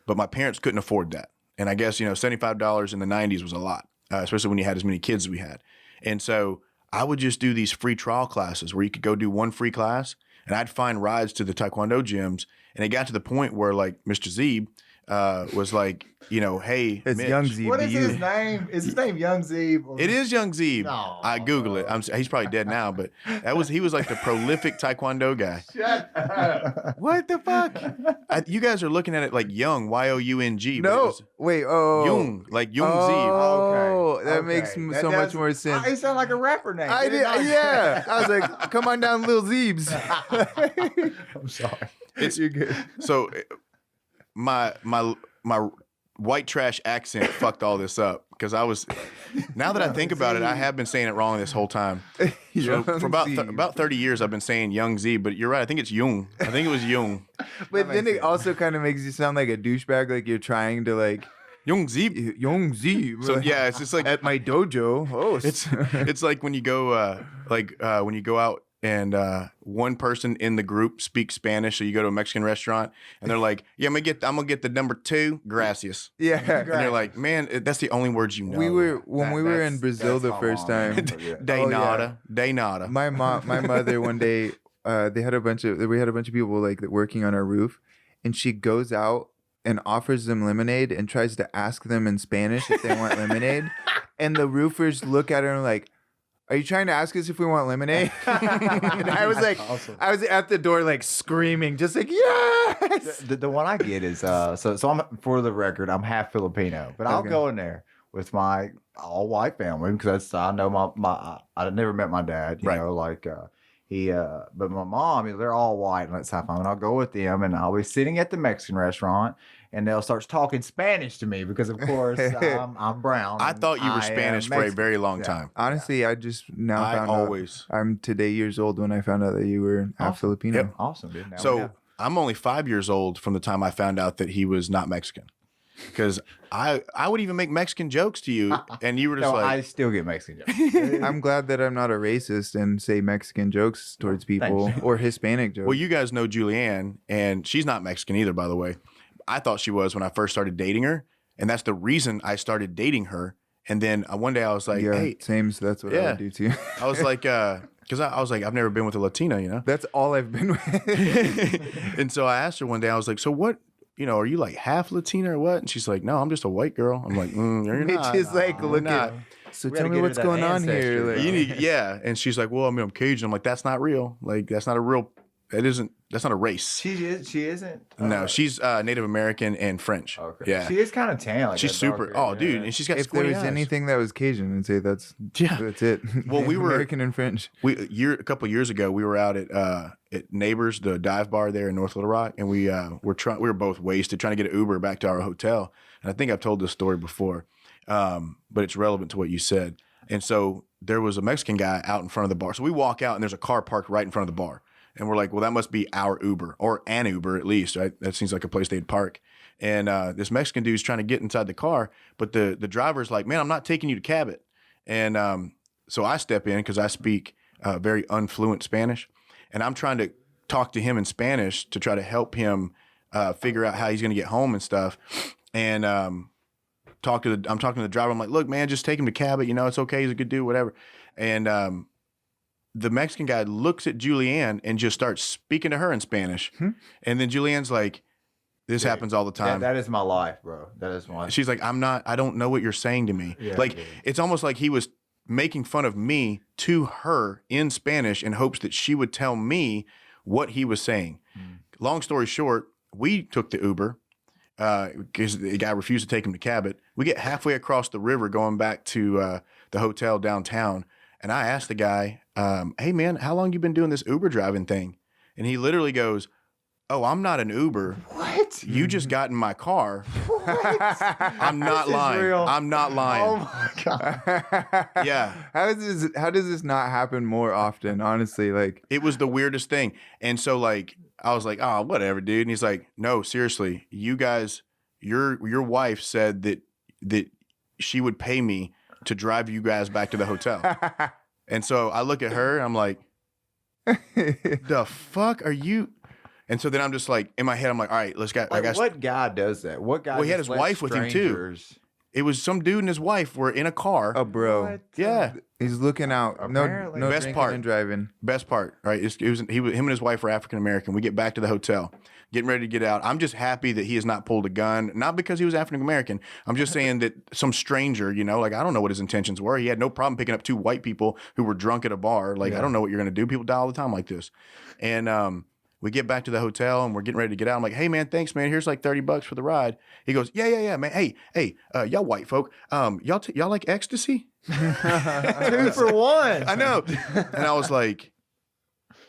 but my parents couldn't afford that. And I guess, you know, $75 in the 90s was a lot, especially when you had as many kids as we had. And so I would just do these free trial classes where you could go do one free class, and I'd find rides to the Taekwondo gyms. And it got to the point where, like, Mr. Zeeb was like, you know, hey, it's Mitch. Young Zeeb. What is his name? Is his name Young Zeeb? It is Young Zeeb. No, I Google it. He's probably dead now, but he was like the prolific Taekwondo guy. Shut up. What the fuck? You guys are looking at it like Young, Y-O-U-N-G. No, wait, Young, like Young Zeeb. Oh, okay. That makes so much more sense. It sounded like a rapper name. I did, yeah. I was like, come on down, Lil Zeebs. I'm sorry. You're good. So my white trash accent fucked all this up because now that I think about it, I have been saying it wrong this whole time. So for about 30 years, I've been saying Young Z, but you're right. I think it's Jung. I think it was Jung. But then it also kind of makes you sound like a douchebag, like you're trying to like Young Z. Young Z. So yeah, it's just like at my dojo. Oh, it's like when you go when you go out and one person in the group speaks Spanish, so you go to a Mexican restaurant and they're like, "Yeah, I'm gonna get the number 2, gracias." Yeah, and you're like, "Man, that's the only words you know." We were in Brazil the first time. De nada. My mother one day, we had a bunch of people like working on our roof, and she goes out and offers them lemonade and tries to ask them in Spanish if they want lemonade, and the roofers look at her and are like, are you trying to ask us if we want lemonade? And I was like, Awesome. I was at the door like screaming, just like, yes. The one I get is so I'm, for the record, I'm half Filipino, but I'll Okay. go in there with my all white family because that's I know my I never met my dad, you Right. know, like but my mom, they're all white and let's have fun. And I'll go with them and I'll be sitting at the Mexican restaurant and they'll start talking Spanish to me because of course I'm brown. I and thought you were I am Spanish for a Mexican. very long Yeah. time. Honestly, I just now I found always. out. I'm today years old when I found out that you were half Awesome. Filipino. Yep. Awesome, dude. Now we So know. I'm only 5 years old from the time I found out that he was not Mexican. Because I would even make Mexican jokes to you, and you were just No, I like, still get Mexican jokes. I'm glad that I'm not a racist and say Mexican jokes towards people Thanks. or Hispanic jokes. well, you guys know Julianne, and she's not Mexican either, by the way. I thought she was when I first started dating her, and that's the reason I started dating her. And then one day I was like, yeah, hey, same. So that's what I Yeah. would do too. I was like, because I was like, I've never been with a Latina, you know? That's all I've been with. And so I asked her one day, I was like, so what, are you like half Latina or what? And she's like, no, I'm just a white girl. I'm like, you're Mitch not. is like, You're look not. at. So We tell gotta me get what's into that going on here. ancestry, Like, bro. You need, yeah. And she's like, well, I mean, I'm Cajun. I'm like, that's not real. Like, that's not a real, that's not a race. She isn't. No, she's Native American and French. Okay. Yeah. She is kind of tan. Like She's that super. dark Oh, hair, dude. yeah. And she's got if there squinty was eyes. anything that was Cajun, I'd say that's Yeah. it. Well, we were- American and French. A couple of years ago, we were out at Neighbors, the dive bar there in North Little Rock, and we were both wasted trying to get an Uber back to our hotel. And I think I've told this story before, but it's relevant to what you said. And so there was a Mexican guy out in front of the bar. So we walk out, and there's a car parked right in front of the bar. And we're like, well, that must be our Uber, or an Uber at least, right? That seems like a place they'd park. And this Mexican dude's trying to get inside the car, but the driver's like, man, I'm not taking you to Cabot. And so I step in because I speak very unfluent Spanish, and I'm trying to talk to him in Spanish to try to help him figure out how he's going to get home and stuff. And I'm talking to the driver. I'm like, look, man, just take him to Cabot. It's okay. He's a good dude, whatever. And the Mexican guy looks at Julianne and just starts speaking to her in Spanish. And then Julianne's like, this happens all the time. That is my life, bro. That is my life. She's like, I don't know what you're saying to me. Yeah, like, yeah. it's almost like he was making fun of me to her in Spanish in hopes that she would tell me what he was saying. Long story short, we took the Uber because the guy refused to take him to Cabot. We get halfway across the river going back to the hotel downtown. And I asked the guy, hey, man, how long you been doing this Uber driving thing? And he literally goes, oh, I'm not an Uber. What? You just got in my car. I'm not This is lying. real. I'm not lying. Oh my god. Yeah. How does this not happen more often? Honestly, like It was the weirdest thing. And so like I was like, oh, whatever, dude. And he's like, no, seriously, you guys, your wife said that she would pay me to drive you guys back to the hotel. And so I look at her, I'm like, the fuck are you? And so then I'm just like, in my head, I'm like, all right, let's go. Like, what guy does that? What guy? Well, he had just his lets wife with him, too. strangers- It was some dude and his wife were in a car. oh, bro, What? Yeah. he's looking out. Apparently. No Best drinking part. and driving. Best part, right? Him and his wife were African American. We get back to the hotel, getting ready to get out. I'm just happy that he has not pulled a gun, not because he was African American. I'm just saying that some stranger, like I don't know what his intentions were. He had no problem picking up two white people who were drunk at a bar. Like I don't know what you're gonna do. People die all the time like this. And we get back to the hotel and we're getting ready to get out. I'm like, hey man, thanks man. Here's like $30 for the ride. He goes, yeah, man. Hey, y'all white folk, y'all like ecstasy? 2 for 1. I know. And I was like,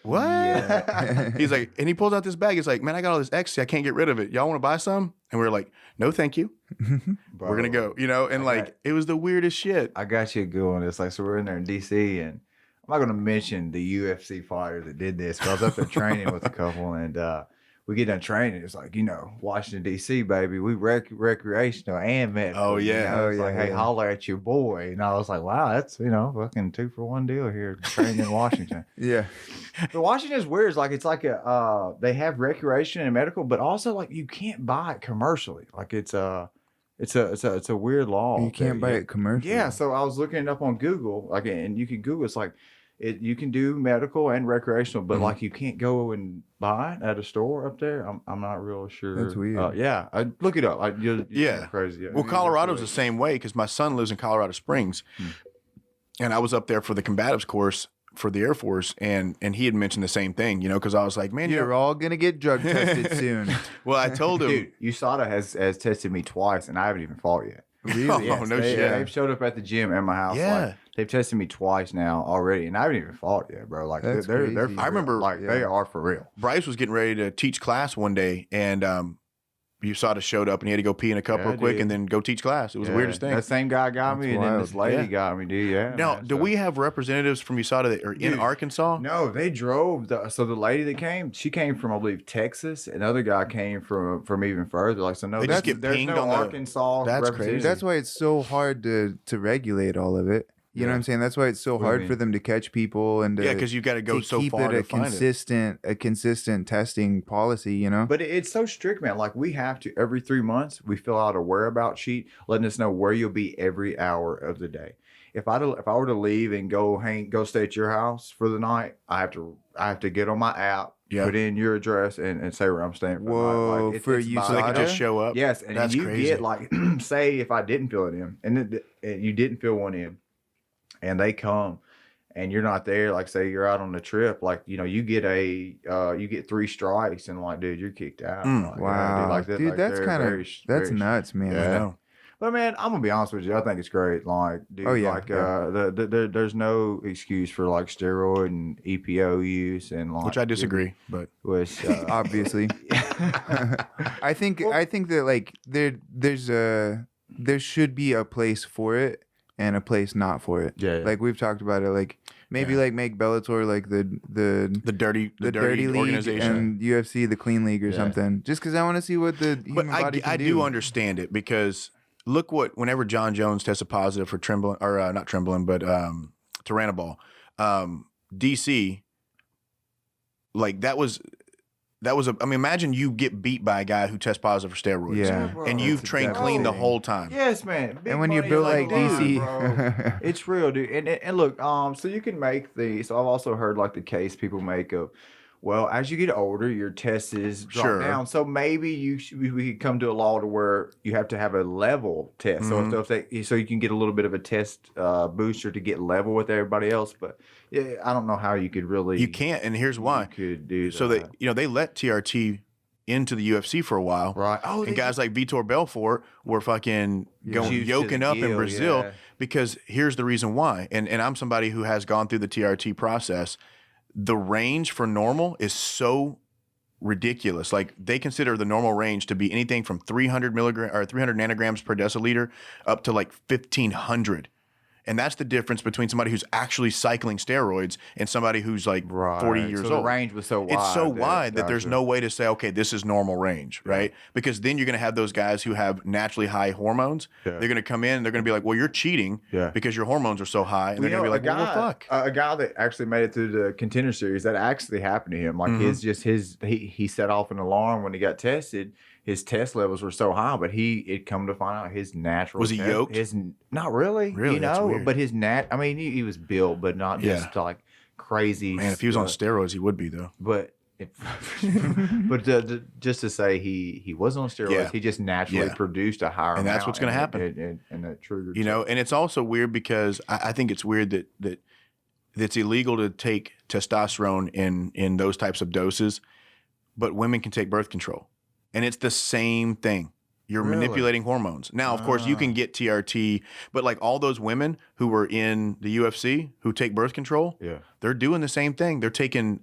what? Yeah. He's like, and he pulls out this bag. He's like, man, I got all this ecstasy. I can't get rid of it. Y'all want to buy some? And we were like, no, thank you. Bro, We're going to go, and like, it was the weirdest shit. I got you a good one. It's like, so we're in there in DC, and I'm not going to mention the UFC fighter that did this, but I was up there training with a couple, and we get done training. It's like, Washington, D.C., baby, we recreational and medical. Oh, yeah. It's like, hey, holler at your boy. And I was like, wow, that's, fucking 2 for 1 deal here training in Washington. Yeah. But Washington is weird. It's like they have recreation and medical, but also like you can't buy it commercially. Like it's a weird law. You can't buy it commercially. Yeah, so I was looking it up on Google, and you can Google. It's like you can do medical and recreational, but like you can't go and buy it at a store up there. I'm not real sure. That's weird. Yeah, I look it up. You're Yeah. crazy. Yeah. Well, Colorado's the same way because my son lives in Colorado Springs. And I was up there for the combatives course for the Air Force, and he had mentioned the same thing, because I was like, man, You're all gonna get drug tested soon. Well, I told him, Dude, USADA has tested me twice, and I haven't even fought yet. Really? Oh, Yes, no shit. They've showed up at the gym at my house. Yeah. Like, they've tested me twice now already, and I haven't even fought yet, bro. Like That's they're crazy. for real. I remember- like they are for real. Bryce was getting ready to teach class one day, and USADA showed up, and he had to go pee in a cup Yeah, real quick dude. and then go teach class. It was the weirdest thing. That same guy got me, That's and then wild. this lady Yeah. got me, dude. Yeah. Now, man, do so- we have representatives from USADA that are in Dude, Arkansas? No, they drove. So the lady that came, she came from, I believe, Texas. Another guy came from even further. Like, so no, They just there's- get there's pinged no on the- Arkansas. That's representative. crazy. That's why it's so hard to regulate all of it. You know Yeah. what I'm saying? That's why it's so What do you hard mean? for them to catch people and to, Yeah, because you got to go to so keep far it to a find it. consistent testing policy. You know? But it's so strict, man. Like, we have to, every 3 months, we fill out a whereabouts sheet, letting us know where you'll be every hour of the day. If I were to leave and go stay at your house for the night, I have to get on my app, Yeah. put in your address, and say where I'm staying for the night. Whoa, Like, for it's you, by- So they can USADA? just show up. Yes, and That's you crazy. get like, say if I didn't fill it in, and you didn't fill one in, and they come, and you're not there, like say you're out on a trip, like you get you get 3 strikes, and like, dude, you're kicked out. Like, Wow, that, dude, like, that's they're kind of very- that's very- nuts, man. Yeah. know. But man, I'm gonna be honest with you. I think it's great. Like, dude, Oh, yeah, like yeah. there's no excuse for like steroid and EPO use, and like, Which I disagree, but Which Obviously, I think that like there should be a place for it and a place not for it. Yeah, yeah. Like we've talked about it. Like maybe like make Bellator like the the dirty league organization. and UFC the clean league or Yeah. something. Just because I want to see what the But human body can I do. do understand it, because look whenever John Jones tested positive for Trembling, or not Trembling, but Tyrannoball, DC, like that was I mean, imagine you get beat by a guy who tests positive for steroids. Yeah. bro, And you've that's trained exactly- clean the whole time. Yes, man. Big And when you're money built is like the line, DC, bro. It's real, dude. And look, so you can make so I've also heard like the case people make of, well, as you get older, your tests drop Sure. down. So maybe we could come to a law to where you have to have a level test. Mm-hmm. So you can get a little bit of a test booster to get level with everybody else. But yeah, I don't know how you could really. You can't, and here's why. You could do So that. they let TRT into the UFC for a while. Right. Oh, And guys like Vitor Belfort were fucking going Juiced to yoking the up in gill, Brazil, yeah. because here's the reason why. And I'm somebody who has gone through the TRT process. The range for normal is so ridiculous. Like, they consider the normal range to be anything from 300 nanograms per deciliter up to like 1,500. And that's the difference between somebody who's actually cycling steroids and somebody who's like 40 years so old. The range was so wide. It's so wide that there's gotcha. no way to say, okay, this is normal range, right? Because then you're going to have those guys who have naturally high hormones. Yeah. They're going to come in and they're going to be like, well, you're cheating Yeah. because your hormones are so high. And Well, they're going to be like, well, fuck. A guy that actually made it through the contender series, that actually happened to him. Like Mm-hmm. he set off an alarm when he got tested. His test levels were so high, but it come to find out his natural. Was he yoked? Not really. Really? That's weird. But his I mean, he was built, but not just like crazy. Man, if he was on steroids, he would be, though. But just to say he wasn't on steroids, Yeah. he just naturally Yeah. produced a higher And that's amount, what's gonna and happen. and that triggered. You know, and it's also weird because I think it's weird that it's illegal to take testosterone in those types of doses, but women can take birth control. And it's the same thing. You're Really? manipulating hormones. Now, of course, you can get TRT, but like all those women who were in the UFC who take birth control, Yeah. they're doing the same thing. They're taking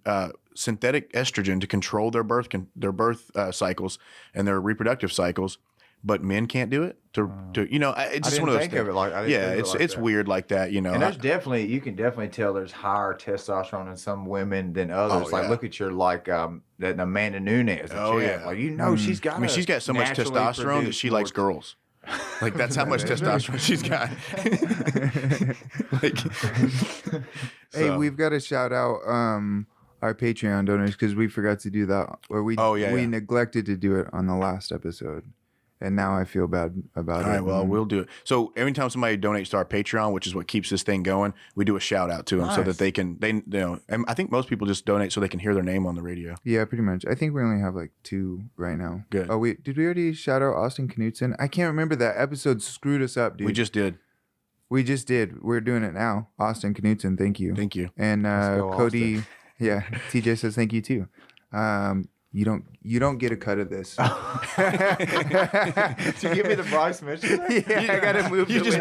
synthetic estrogen to control their birth cycles and their reproductive cycles, but men can't do it. It's just didn't one of those think of things. it like- I didn't yeah, think of it like it's that. weird like that. You know, And there's you can definitely tell there's higher testosterone in some women than others. Oh, like yeah. look at your that Amanda Nunes. the Oh, champ. yeah. Like she's got. I mean, she's got so much naturally testosterone that produced she more likes girls. Like that's how much testosterone she's got. Like, Hey, so- we've got to shout out our Patreon donors because we forgot to do that, or we yeah. neglected to do it on the last episode, and now I feel bad about All it. right, well, we'll do it. So every time somebody donates to our Patreon, which is what keeps this thing going, we do a shout out to them so that they can, and I think most people just donate so they can hear their name on the radio. Yeah, pretty much. I think we only have like 2 right now. Good. Oh, did we already shout out Austin Knutson? I can't remember. That episode screwed us up, dude. We just did. We just did. We're doing it now. Austin Knutson, thank you. Thank you. And go, Cody, Austin. yeah, TJ says thank you too. You don't get a cut of this. Did you give me the Bryce Mitchell? Yeah, I gotta move. You just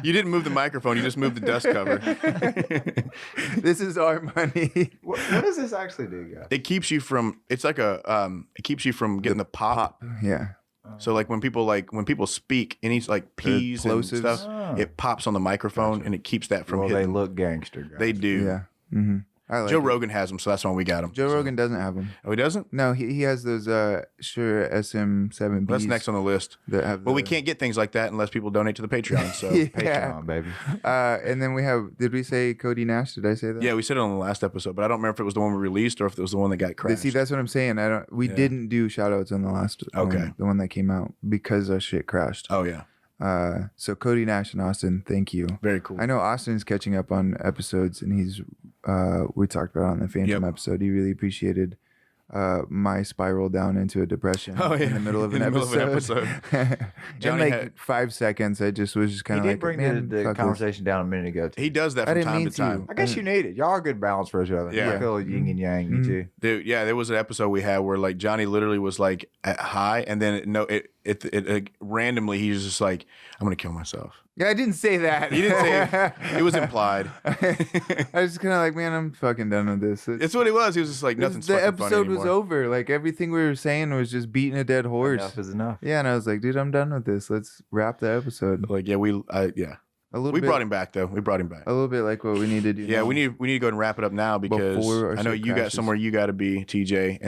you didn't move the microphone. You just moved the dust cover. This is our money. What does this actually do, guys? It keeps you from. It's like it keeps you from getting the pop. Yeah. So like when people speak any like P's and plosives. stuff, it pops on the microphone and it keeps that from Well, hitting. they look gangster, guys. They do. Yeah. Mm-hmm. I like Joe it. Rogan has them, so that's why we got them. Joe Rogan doesn't have them. Oh, he doesn't? No, he has those Shure SM7Bs. That's next on the list. That have Well, we can't get things like that unless people donate to the Patreon. So Yeah. Patreon, baby. And then we have. Did we say Cody Nash? Did I say that? yeah, we said it on the last episode, but I don't remember if it was the one we released or if it was the one that got crashed. See, that's what I'm saying. We didn't do shout outs on the last one, the one that came out because our shit crashed. Oh yeah, So Cody Nash and Austin, thank you. very cool. I know Austin's catching up on episodes, and he's we talked about it on the Phantom episode. He really appreciated my spiral down into a depression in the middle of an episode. Johnny in had- 5 seconds, I was just kind He of did like, bring man, the fuck this. conversation down a minute ago. Too. He does that I from didn't time mean to time. to. I guess you need it. Y'all are a good balance for each other. Yeah. I feel yin and yang. You too. Dude, yeah, there was an episode we had where like Johnny literally was like at high, and then it randomly he was just like, "I'm gonna kill myself." Yeah, I didn't say that. He didn't say it. It was implied. I was just kind of like, man, I'm fucking done with this. It's what it was. He was just like, nothing's The fucking funny episode was anymore. over. Like everything we were saying was just beating a dead horse. Enough is enough. Yeah, and I was like, dude, I'm done with this. Let's wrap the episode. Like, yeah, A little we bit, brought him back though. We brought him back. a little bit like what we need to do. Yeah, now. we need to go and wrap it up now because Before our I know shit you got crashes. somewhere you got to be, TJ,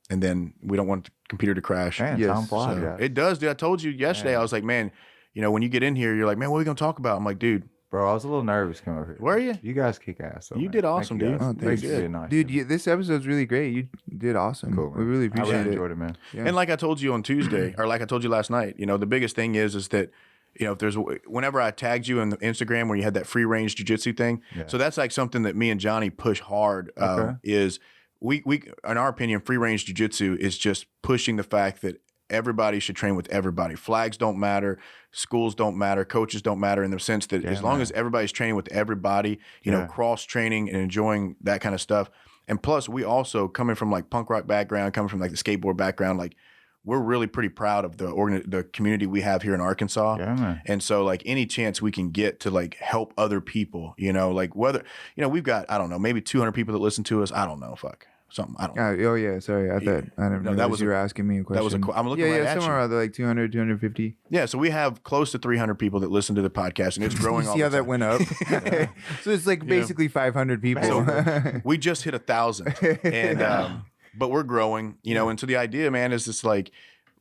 and then we don't want the computer to crash. Man, Yes, time flies, So, guys. it does, dude. I told you yesterday. Man. I was like, man, when you get in here, you're like, man, what are we gonna talk about? I'm like, dude, Bro, I was a little nervous coming over here. Were you? You guys kick ass. You man. did Thank awesome, you dude. guys. Oh, Thanks thanks. for being nice. Dude, to me. this episode's really great. You did awesome. Cool, man. We really I appreciate really it. enjoyed it, man. Yeah. And like I told you on Tuesday, or like I told you last night, the biggest thing is that, if there's, whenever I tagged you on the Instagram where you had that free range jiu-jitsu thing, Yeah. so that's like something that me and Johnny push hard. Okay. Is we in our opinion, free range jiu-jitsu is just pushing the fact that everybody should train with everybody. Flags don't matter, schools don't matter, coaches don't matter, in the sense that as long as everybody's training with everybody, cross training and enjoying that kind of stuff. And plus, we also, coming from like punk rock background, coming from like the skateboard background, like we're really pretty proud of the community we have here in Arkansas. Yeah, man. And so like any chance we can get to like help other people, like whether, we've got, I don't know, maybe 200 people that listen to us. I don't know, something. I don't know. Oh yeah, sorry. I thought I didn't No, know that was you a- were asking me a question. that was a I'm looking yeah, right yeah, at somewhere you. around there, like 200, 250. Yeah, so we have close to 300 people that listen to the podcast, and it's growing You all see the how that time. went up? So it's like basically 500 people. So we just hit 1,000, and but we're growing, and so the idea, man, is just like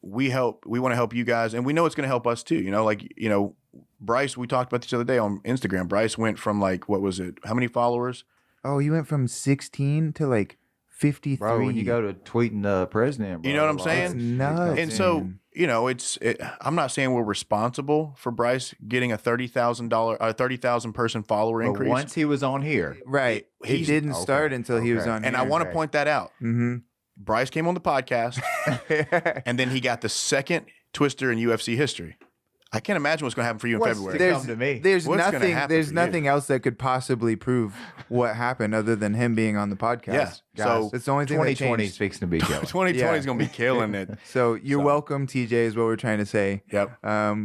we want to help you guys, and we know it's going to help us too. Bryce, we talked about this the other day on Instagram. Bryce went from like, what was it? How many followers? Oh, you went from 16 to like 53. Bro, when you go to tweeting the president, bro, You know what I'm like, saying? It's nuts. And so, man. I'm not saying we're responsible for Bryce getting a $30,000 person follower But increase. once he was on here, Right. He he's- didn't okay, start until he was okay. on and here. I want to Okay. point that out. Mm-hmm. Bryce came on the podcast, and then he got the second twister in UFC history. I can't imagine what's going to happen for you in What's February. there- come to me. There's What's gonna nothing. happen There's for you? nothing else that could possibly prove what happened other than him being on the podcast. Yeah. So It's the only thing that 2020 is changed. fixing to be killer. 2020 Yeah. is going to be killing it. So you're welcome, TJ, is what we're trying to say. Yep.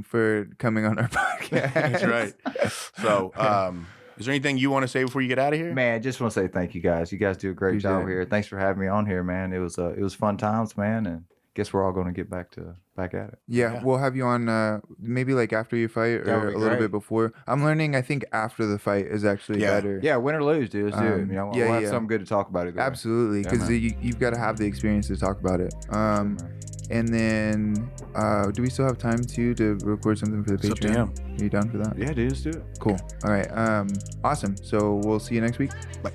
For coming on our podcast. That's right. So, is there anything you want to say before you get out of here? Man, just want to say thank you guys. You guys do a great Appreciate job it. here. Thanks for having me on here, man. It was fun times, man, and guess we're all going to get back at it. Yeah, Yeah. we'll have you on maybe like after your fight That would or be a little great. bit before. I'm learning. I think after the fight is actually Yeah. better. Yeah, win or lose, dude. Let's do it. Um, We'll yeah, have yeah. something good to talk about. Either way. Absolutely, Yeah, because man. you've got to have the experience to talk about it. And then, do we still have time to record something for the It's up to Patreon? him. Are you down for that? Yeah, dude, let's do it. Cool. All right. Awesome. So we'll see you next week. Bye.